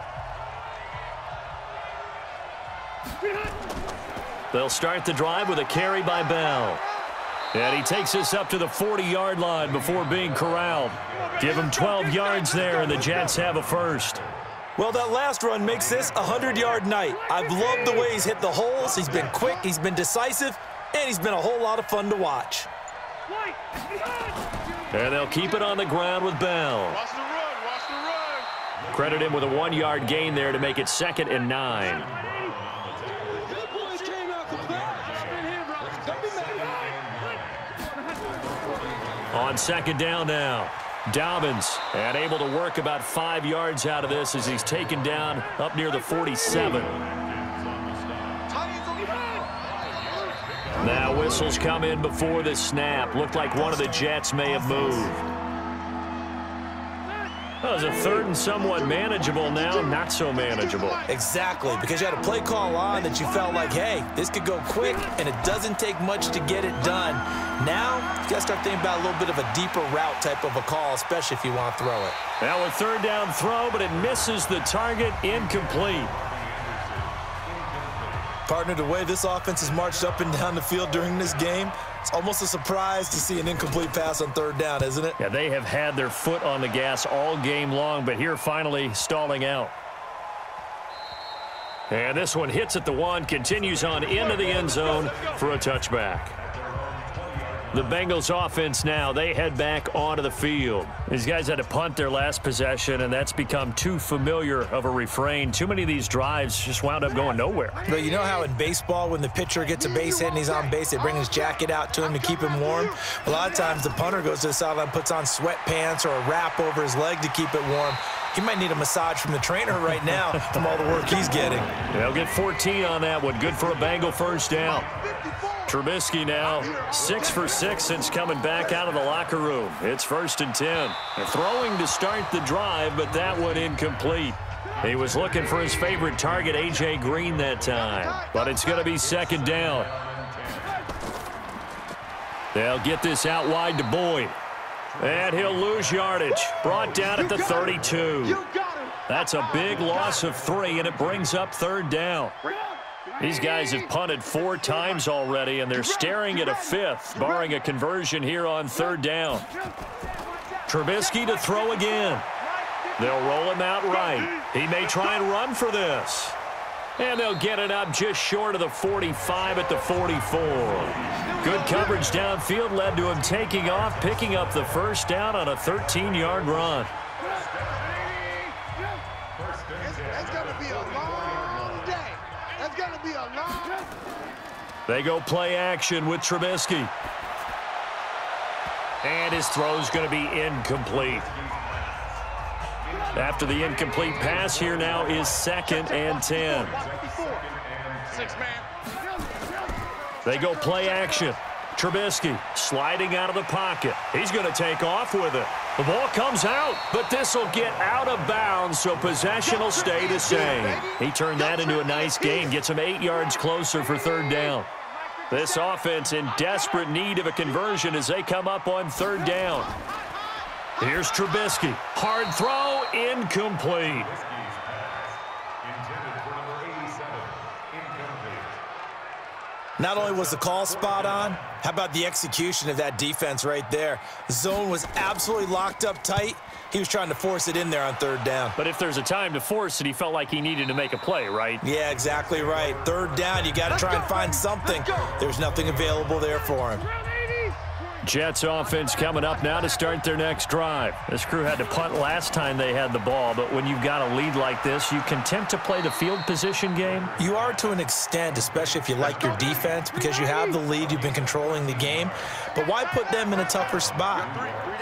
They'll start the drive with a carry by Bell. And he takes us up to the 40-yard line before being corralled. Give him 12 yards there, and the Jets have a first. Well, that last run makes this a 100-yard night. I've loved the way he's hit the holes. He's been quick, he's been decisive, and he's been a whole lot of fun to watch. And they'll keep it on the ground with Bell. Watch the run, watch the run. Credit him with a 1-yard gain there to make it 2nd and 9. On 2nd down now, Dobbins, and able to work about 5 yards out of this as he's taken down up near the 47. Now whistles come in before the snap. Looked like one of the Jets may have moved. That was a 3rd and somewhat manageable now, not so manageable. Exactly, because you had a play call on that you felt like, hey, this could go quick, and it doesn't take much to get it done. Now, you got to start thinking about a little bit of a deeper route type of a call, especially if you want to throw it. Now a 3rd down throw, but it misses the target, incomplete. Partner, the way this offense has marched up and down the field during this game, it's almost a surprise to see an incomplete pass on 3rd down, isn't it? Yeah, they have had their foot on the gas all game long, but here finally stalling out. And this one hits at the 1, continues on into the end zone for a touchback. The Bengals offense now, they head back onto the field. These guys had to punt their last possession, and that's become too familiar of a refrain. Too many of these drives just wound up going nowhere. But you know how in baseball, when the pitcher gets a base hit and he's on base, they bring his jacket out to him to keep him warm? A lot of times the punter goes to the sideline, puts on sweatpants or a wrap over his leg to keep it warm. He might need a massage from the trainer right now from all the work he's getting. They'll get 14 on that one. Good for a Bengal 1st down. Trubisky now 6 for 6 since coming back out of the locker room. It's 1st and 10. They're throwing to start the drive, but that one incomplete. He was looking for his favorite target, A.J. Green, that time. But it's going to be 2nd down. They'll get this out wide to Boyd. And he'll lose yardage. Brought down at the 32. That's a big loss of 3, and it brings up 3rd down. These guys have punted 4 times already, and they're staring at a 5th, barring a conversion here on 3rd down. Trubisky to throw again. They'll roll him out right. He may try and run for this. And they'll get it up just short of the 45 at the 44. Good coverage downfield led to him taking off, picking up the 1st down on a 13-yard run. That's going to be a long day. That's going to be a long... They go play action with Trubisky. And his throw's going to be incomplete. After the incomplete pass, here now is 2nd and 10. They go play action. Trubisky sliding out of the pocket. He's going to take off with it. The ball comes out, but this will get out of bounds, so possession will stay the same. He turned that into a nice gain, gets him 8 yards closer for 3rd down. This offense in desperate need of a conversion as they come up on 3rd down. Here's Trubisky. Hard throw, incomplete. Not only was the call spot on, how about the execution of that defense right there? The zone was absolutely locked up tight. He was trying to force it in there on 3rd down. But if there's a time to force it, he felt like he needed to make a play, right? Yeah, exactly right. 3rd down, you got to try and find something. There's nothing available there for him. Jets offense coming up now to start their next drive. This crew had to punt last time they had the ball, but when you've got a lead like this, you content to play the field position game? You are to an extent, especially if you like your defense, because you have the lead, you've been controlling the game. But why put them in a tougher spot?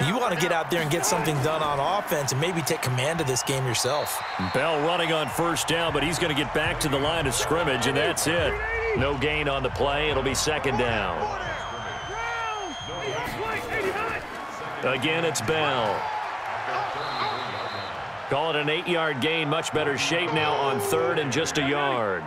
You want to get out there and get something done on offense and maybe take command of this game yourself. Bell running on first down, but he's going to get back to the line of scrimmage, and that's it. No gain on the play. It'll be second down. Again, it's Bell. Call it an 8-yard gain. Much better shape now on third and just a yard.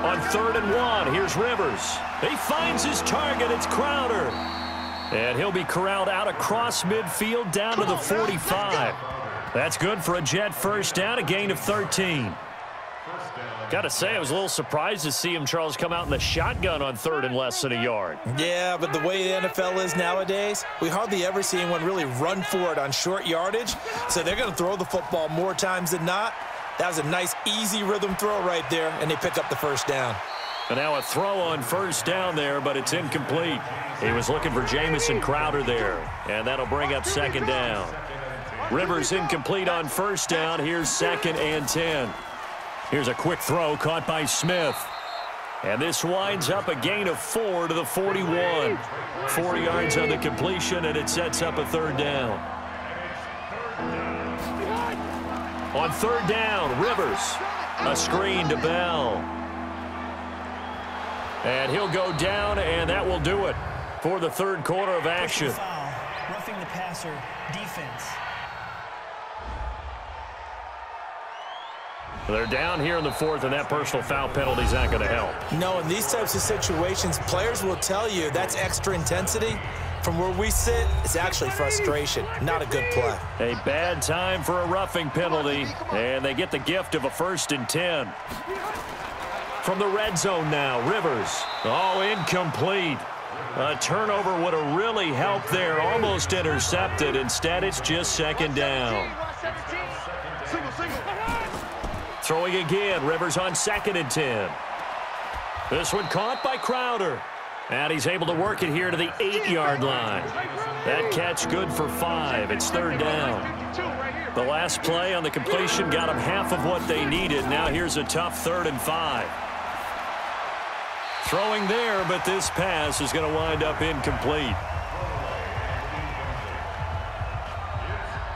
On 3rd and 1, here's Rivers. He finds his target. It's Crowder. And he'll be corralled out across midfield down to the 45. That's good for a Jet first down, a gain of 13. Got to say, I was a little surprised to see him, Charles, come out in the shotgun on 3rd and less than a yard. Yeah, but the way the NFL is nowadays, we hardly ever see anyone really run for it on short yardage. So they're going to throw the football more times than not. That was a nice, easy rhythm throw right there, and they pick up the first down. And now a throw on first down there, but it's incomplete. He was looking for Jamison Crowder there, and that'll bring up second down. Rivers incomplete on first down. Here's 2nd and 10. Here's a quick throw caught by Smith. And this winds up a gain of 4 to the 41. 4 yards on the completion, and it sets up a 3rd down. On 3rd down, Rivers. A screen to Bell. And he'll go down, and that will do it for the 3rd quarter of action. Foul, roughing the passer, defense. They're down here in the 4th, and that personal foul penalty is not going to help. No, in these types of situations, players will tell you that's extra intensity. From where we sit, it's actually frustration. Not a good play. A bad time for a roughing penalty, and they get the gift of a 1st and 10. From the red zone now, Rivers. Oh, incomplete. A turnover would have really helped there. Almost intercepted. Instead, it's just 2nd down. Throwing again, Rivers on 2nd and 10. This one caught by Crowder. And he's able to work it here to the 8-yard line. That catch good for 5. It's 3rd down. The last play on the completion got them half of what they needed. Now here's a tough 3rd and 5. Throwing there, but this pass is going to wind up incomplete.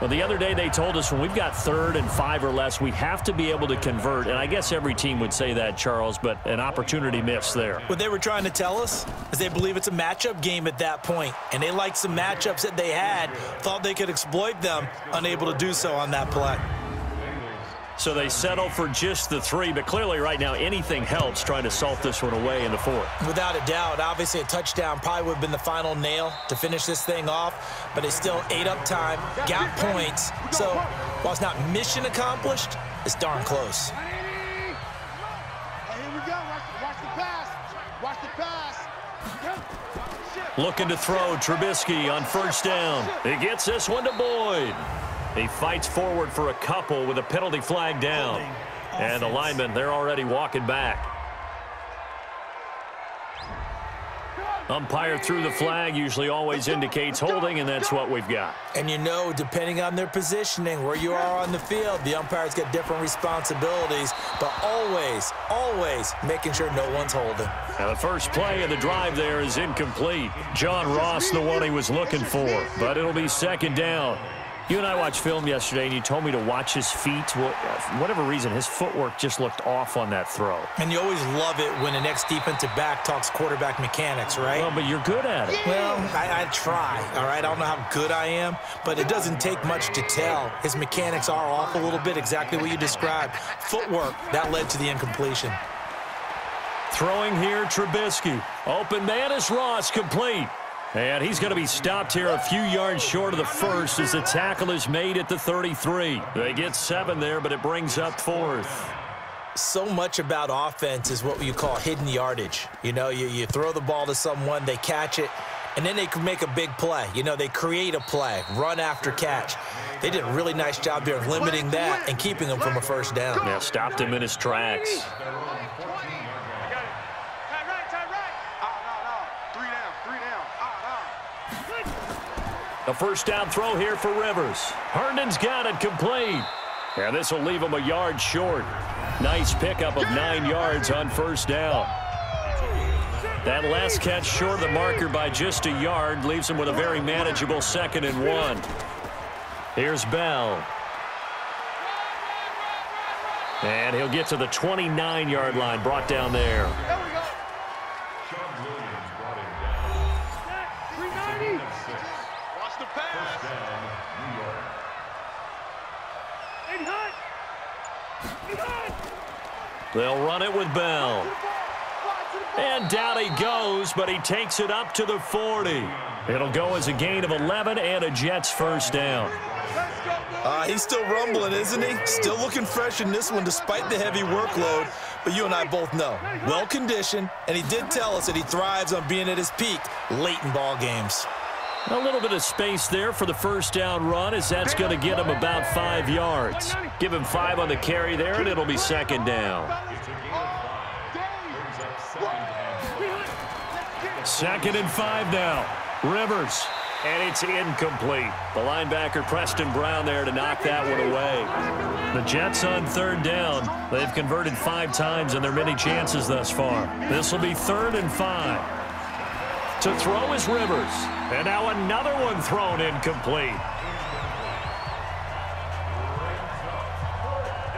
Well, the other day they told us when we've got 3rd and 5 or less, we have to be able to convert. And I guess every team would say that, Charles, but an opportunity missed there. What they were trying to tell us is they believe it's a matchup game at that point. And they liked some matchups that they had, thought they could exploit them, unable to do so on that play. So they settle for just the 3, but clearly right now anything helps trying to salt this one away in the 4th. Without a doubt, obviously a touchdown probably would have been the final nail to finish this thing off, but it's still ate up time, got points. So while it's not mission accomplished, it's darn close. Here we go. Watch the pass. Watch the pass. Looking to throw, Trubisky on 1st down. He gets this one to Boyd. He fights forward for a couple with a penalty flag down. And the linemen, they're already walking back. Umpire threw the flag, usually always indicates holding, and that's what we've got. And you know, depending on their positioning, where you are on the field, the umpires get different responsibilities, but always, always making sure no one's holding. Now the first play of the drive there is incomplete. John Ross, the one he was looking for, but it'll be 2nd down. You and I watched film yesterday, and you told me to watch his feet. For whatever reason, his footwork just looked off on that throw. And you always love it when an ex-defensive back talks quarterback mechanics, right? Well, but you're good at it. Well, I try, all right? I don't know how good I am, but it doesn't take much to tell. His mechanics are off a little bit, exactly what you described. Footwork, that led to the incompletion. Throwing here, Trubisky. Open man is Ross, complete. And he's going to be stopped here a few yards short of the 1st as the tackle is made at the 33. They get 7 there, but it brings up 4th. So much about offense is what you call hidden yardage. You know, you throw the ball to someone, they catch it, and then they can make a big play. You know, they create a play, run after catch. They did a really nice job there of limiting that and keeping him from a 1st down. Yeah, stopped him in his tracks. A first down throw here for Rivers. Herndon's got it complete. And this will leave him a yard short. Nice pickup of 9 yards on first down. That last catch short of the marker by just a yard leaves him with a very manageable 2nd and 1. Here's Bell. And he'll get to the 29-yard line, brought down there. There we go. Watch the pass. They'll run it with Bell. And down he goes, but he takes it up to the 40. It'll go as a gain of 11 and a Jets first down. He's still rumbling, isn't he? Still looking fresh in this one despite the heavy workload. But you and I both know, well-conditioned, and he did tell us that he thrives on being at his peak late in ball games. A little bit of space there for the first down run, as that's going to get him about 5 yards. Give him 5 on the carry there, and it'll be 2nd down. 2nd and 5 now. Rivers. And it's incomplete. The linebacker, Preston Brown, there to knock that one away. The Jets on 3rd down. They've converted 5 times in their many chances thus far. This will be 3rd and 5. To throw is Rivers. And now another one thrown incomplete.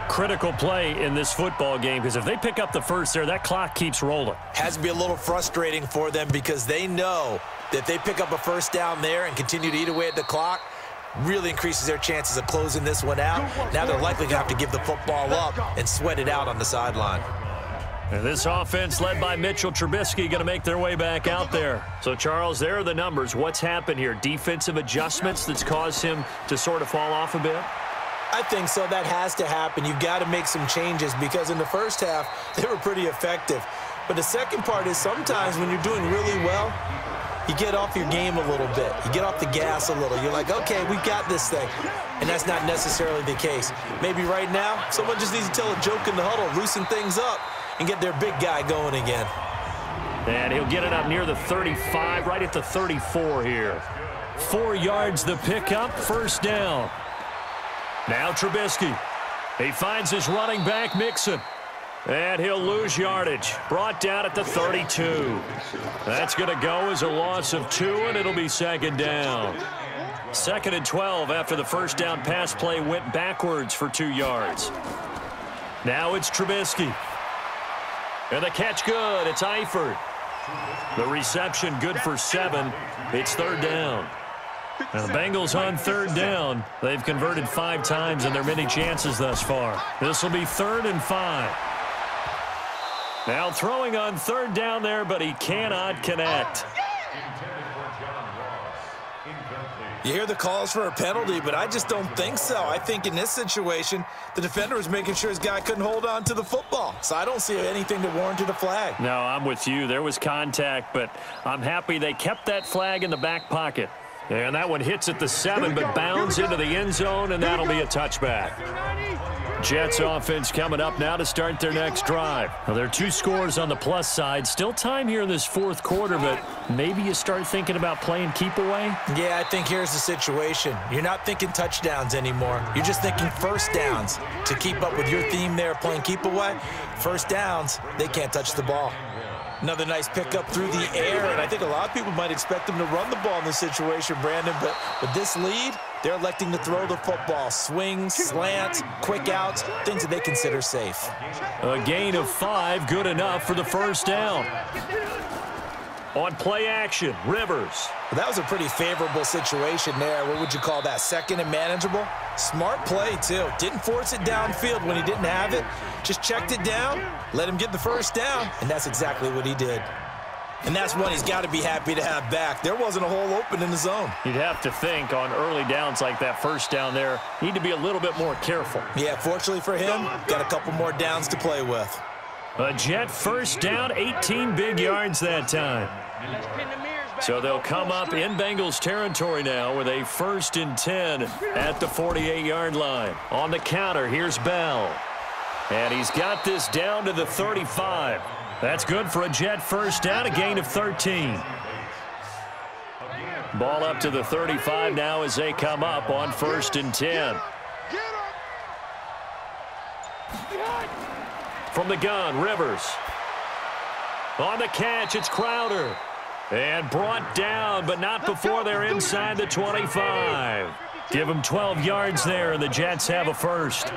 Critical play in this football game, because if they pick up the first there, that clock keeps rolling. Has to be a little frustrating for them because they know that if they pick up a first down there and continue to eat away at the clock, really increases their chances of closing this one out. Now they're likely going to have to give the football up and sweat it out on the sideline. And this offense led by Mitchell Trubisky going to make their way back out there. So, Charles, there are the numbers. What's happened here? Defensive adjustments that's caused him to sort of fall off a bit? I think so. That has to happen. You've got to make some changes because in the first half, they were pretty effective. But the second part is sometimes when you're doing really well, you get off your game a little bit. You get off the gas a little. You're like, okay, we got this thing. And that's not necessarily the case. Maybe right now, someone just needs to tell a joke in the huddle, loosen things up, and get their big guy going again. And he'll get it up near the 35, right at the 34 here. 4 yards the pickup, first down. Now Trubisky. He finds his running back, Mixon. And he'll lose yardage. Brought down at the 32. That's going to go as a loss of 2, and it'll be 2nd down. 2nd and 12 after the first down pass play went backwards for 2 yards. Now it's Trubisky. And the catch good. It's Eifert. The reception good for 7. It's 3rd down. And the Bengals on 3rd down. They've converted 5 times in their many chances thus far. This will be 3rd and 5. Now throwing on 3rd down there, but he cannot connect. You hear the calls for a penalty, but I just don't think so. I think in this situation, the defender was making sure his guy couldn't hold on to the football. So I don't see anything that warranted a flag. No, I'm with you. There was contact, but I'm happy they kept that flag in the back pocket. And that one hits at the 7, but bounds into the end zone, and that'll be a touchback. Jets offense coming up now to start their next drive. Well, there are 2 scores on the plus side. Still time here in this 4th quarter, but maybe you start thinking about playing keep away? Yeah, I think here's the situation. You're not thinking touchdowns anymore. You're just thinking first downs. To keep up with your theme there, playing keep away, first downs, they can't touch the ball. Another nice pickup through the air, and I think a lot of people might expect them to run the ball in this situation, Brandon, but with this lead, they're electing to throw the football. Swings, slants, quick outs, things that they consider safe. A gain of 5, good enough for the first down. On play action, Rivers. Well, that was a pretty favorable situation there. What would you call that, 2nd and manageable? Smart play, too. Didn't force it downfield when he didn't have it. Just checked it down, let him get the first down, and that's exactly what he did. And that's one he's got to be happy to have back. There wasn't a hole open in the zone. You'd have to think on early downs like that first down there, need to be a little bit more careful. Yeah, fortunately for him, got a couple more downs to play with. A Jet first down, 18 big yards that time. So they'll come up in Bengals territory now with a 1st and 10 at the 48-yard line. On the counter, here's Bell. And he's got this down to the 35. That's good for a Jet first down, a gain of 13. Ball up to the 35 now as they come up on 1st and 10. From the gun, Rivers. On the catch, it's Crowder. And brought down, but not before they're inside the 25. Give them 12 yards there, and the Jets have a first.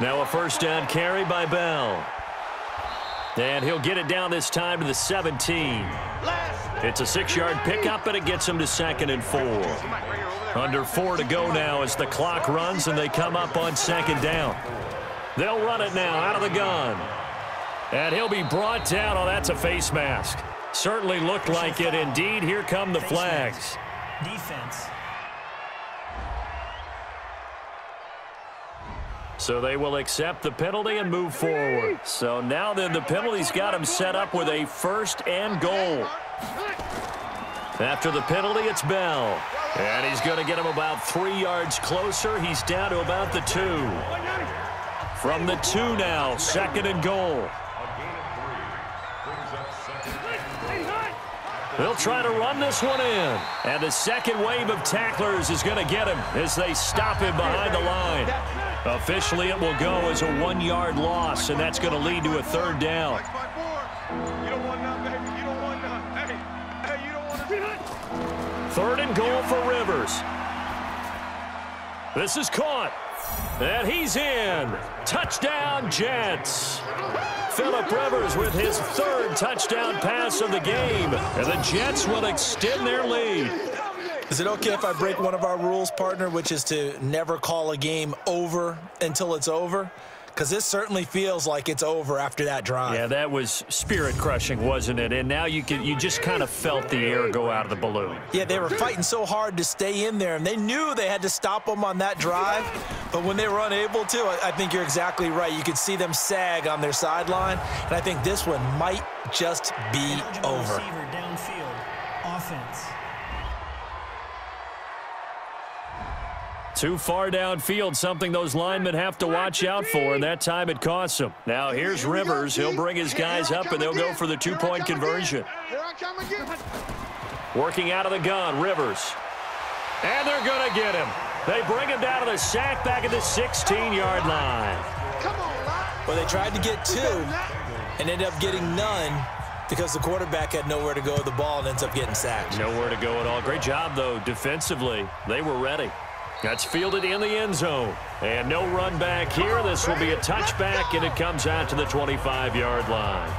Now a first down carry by Bell. And he'll get it down this time to the 17. It's a 6-yard pickup, and it gets him to 2nd and 4. Under 4 to go now as the clock runs, and they come up on 2nd down. They'll run it now out of the gun. And he'll be brought down. Oh, that's a face mask. Certainly looked like it. Indeed, here come the flags. Defense. So they will accept the penalty and move forward. So now then the penalty's got him set up with a 1st and goal. After the penalty, it's Bell. And he's going to get him about 3 yards closer. He's down to about the 2. From the 2 now, 2nd and goal. They'll try to run this one in. And the second wave of tacklers is going to get him as they stop him behind the line. Officially, it will go as a 1-yard loss, and that's going to lead to a 3rd down. Third and goal for Rivers. This is caught. And he's in. Touchdown, Jets. Phillip Rivers with his 3rd touchdown pass of the game. And the Jets will extend their lead. Is it okay if I break one of our rules, partner, which is to never call a game over until it's over? Because this certainly feels like it's over after that drive. Yeah, that was spirit-crushing, wasn't it? And now you just kind of felt the air go out of the balloon. Yeah, they were fighting so hard to stay in there, and they knew they had to stop them on that drive. But when they were unable to, I think you're exactly right. You could see them sag on their sideline, and I think this one might just be over. Receiver downfield. Offense. Too far downfield, something those linemen have to watch out for, and that time it costs them. Now here's Rivers. He'll bring his guys up, and they'll go for the 2-point conversion. Working out of the gun, Rivers. And they're going to get him. They bring him down to the sack back at the 16-yard line. Well, they tried to get 2 and ended up getting none because the quarterback had nowhere to go with the ball and ends up getting sacked. Nowhere to go at all. Great job, though, defensively. They were ready. That's fielded in the end zone. And no run back here. This will be a touchback, and it comes out to the 25-yard line.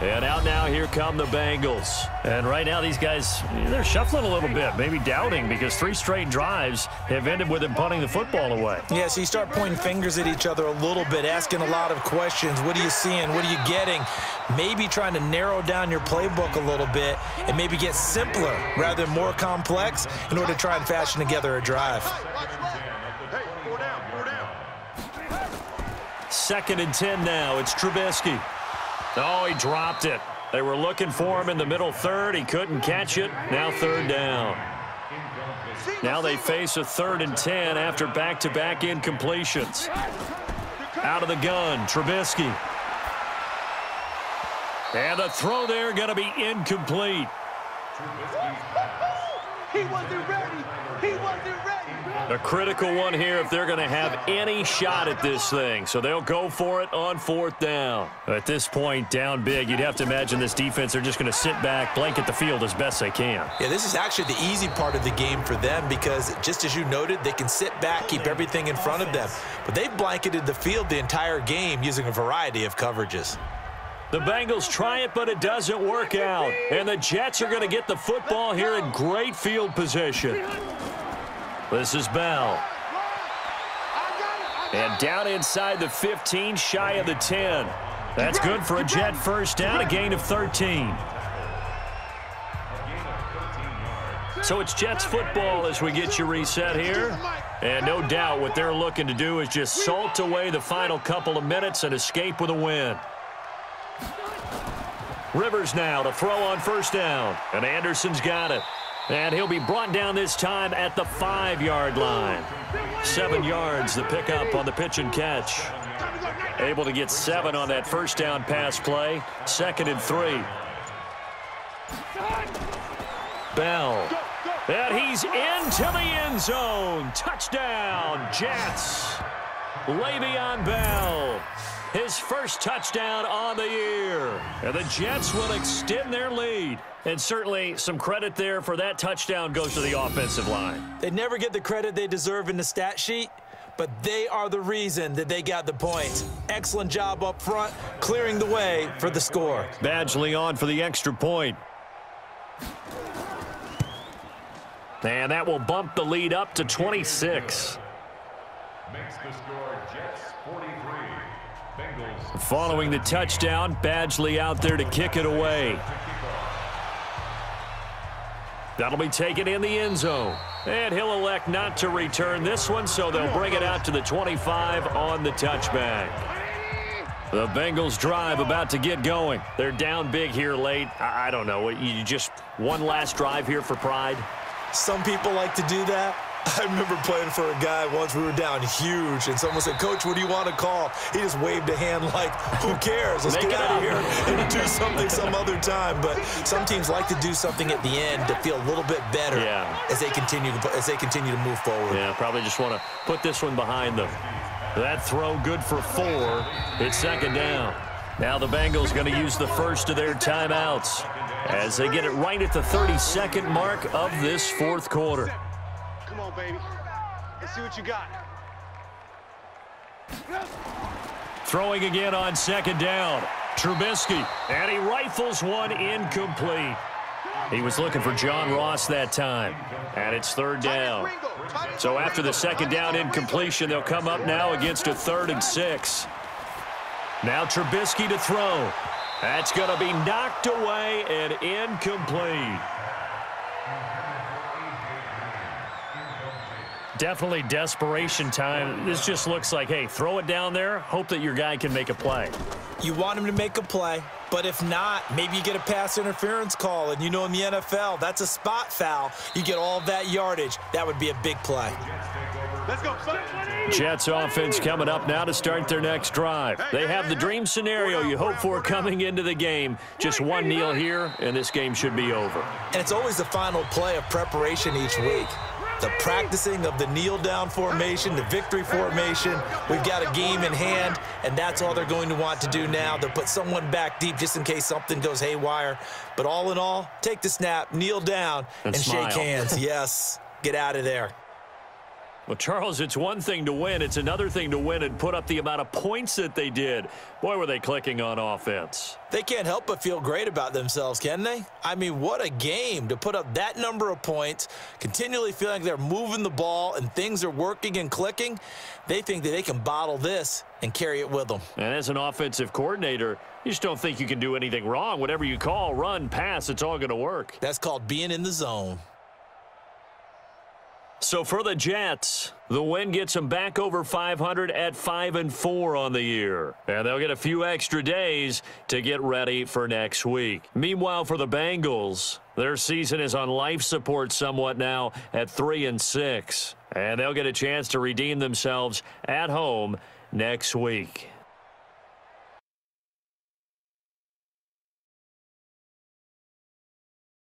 And out now, here come the Bengals. And right now, these guys, they're shuffling a little bit, maybe doubting, because 3 straight drives have ended with them punting the football away. Yeah, so you start pointing fingers at each other a little bit, asking a lot of questions. What are you seeing? What are you getting? Maybe trying to narrow down your playbook a little bit and maybe get simpler rather than more complex in order to try and fashion together a drive. 2nd and 10 now. It's Trubisky. Oh, he dropped it. They were looking for him in the middle 3rd. He couldn't catch it. Now 3rd down. Now they face a 3rd and 10 after back-to-back incompletions. Out of the gun, Trubisky. And the throw there going to be incomplete. He wasn't ready. He wasn't ready. A critical one here if they're going to have any shot at this thing. So they'll go for it on 4th down. At this point, down big, you'd have to imagine this defense are just going to sit back, blanket the field as best they can. Yeah, this is actually the easy part of the game for them because, just as you noted, they can sit back, keep everything in front of them. But they've blanketed the field the entire game using a variety of coverages. The Bengals try it, but it doesn't work out. And the Jets are going to get the football here in great field position. This is Bell. And down inside the 15, shy of the 10. That's good for a Jet first down, a gain of 13. So it's Jets football as we get you reset here. And no doubt what they're looking to do is just salt away the final couple of minutes and escape with a win. Rivers now to throw on first down. And Anderson's got it. And he'll be brought down this time at the 5-yard line. 7 yards, the pickup on the pitch and catch. Able to get 7 on that first down pass play. 2nd and 3. Bell. And he's into the end zone. Touchdown, Jets. Le'Veon Bell. His first touchdown on the year. And the Jets will extend their lead. And certainly some credit there for that touchdown goes to the offensive line. They never get the credit they deserve in the stat sheet, but they are the reason that they got the points. Excellent job up front, clearing the way for the score. Badgley on for the extra point. And that will bump the lead up to 26. Makes the score Jets 43. Bengals. Following the touchdown, Badgley out there to kick it away. That'll be taken in the end zone. And he'll elect not to return this one, so they'll bring it out to the 25 on the touchback. The Bengals drive about to get going. They're down big here late. I don't know. You just one last drive here for pride? Some people like to do that. I remember playing for a guy once. We were down huge, and someone said, "Coach, what do you want to call?" He just waved a hand like, "Who cares? Let's get out of here and do something some other time." But some teams like to do something at the end to feel a little bit better as they continue to move forward. Yeah, probably just want to put this one behind them. That throw good for 4. It's second down. Now the Bengals going to use the first of their timeouts as they get it right at the 32nd mark of this fourth quarter. Come on, baby. Let's see what you got. Throwing again on second down. Trubisky, and he rifles one incomplete. He was looking for John Ross that time, and it's third down. So after the second down incompletion, they'll come up now against a 3rd and 6. Now Trubisky to throw. That's going to be knocked away and incomplete. Definitely desperation time. This just looks like, hey, throw it down there, hope that your guy can make a play. You want him to make a play, but if not, maybe you get a pass interference call, and you know in the NFL, that's a spot foul. You get all of that yardage. That would be a big play. Let's go. Jets offense coming up now to start their next drive. They have the dream scenario you hope for coming into the game. Just one kneel here, and this game should be over. And it's always the final play of preparation each week. The practicing of the kneel-down formation, the victory formation. We've got a game in hand, and that's all they're going to want to do now. They'll put someone back deep just in case something goes haywire. But all in all, take the snap, kneel down, and shake hands. Yes, get out of there. Well, Charles, it's one thing to win. It's another thing to win and put up the amount of points that they did. Boy, were they clicking on offense. They can't help but feel great about themselves, can they? I mean, what a game to put up that number of points, continually feeling like they're moving the ball and things are working and clicking. They think that they can bottle this and carry it with them. And as an offensive coordinator, you just don't think you can do anything wrong. Whatever you call, run, pass, it's all going to work. That's called being in the zone. So for the Jets, the win gets them back over 500 at 5-4 on the year. And they'll get a few extra days to get ready for next week. Meanwhile, for the Bengals, their season is on life support somewhat now at 3-6. And they'll get a chance to redeem themselves at home next week.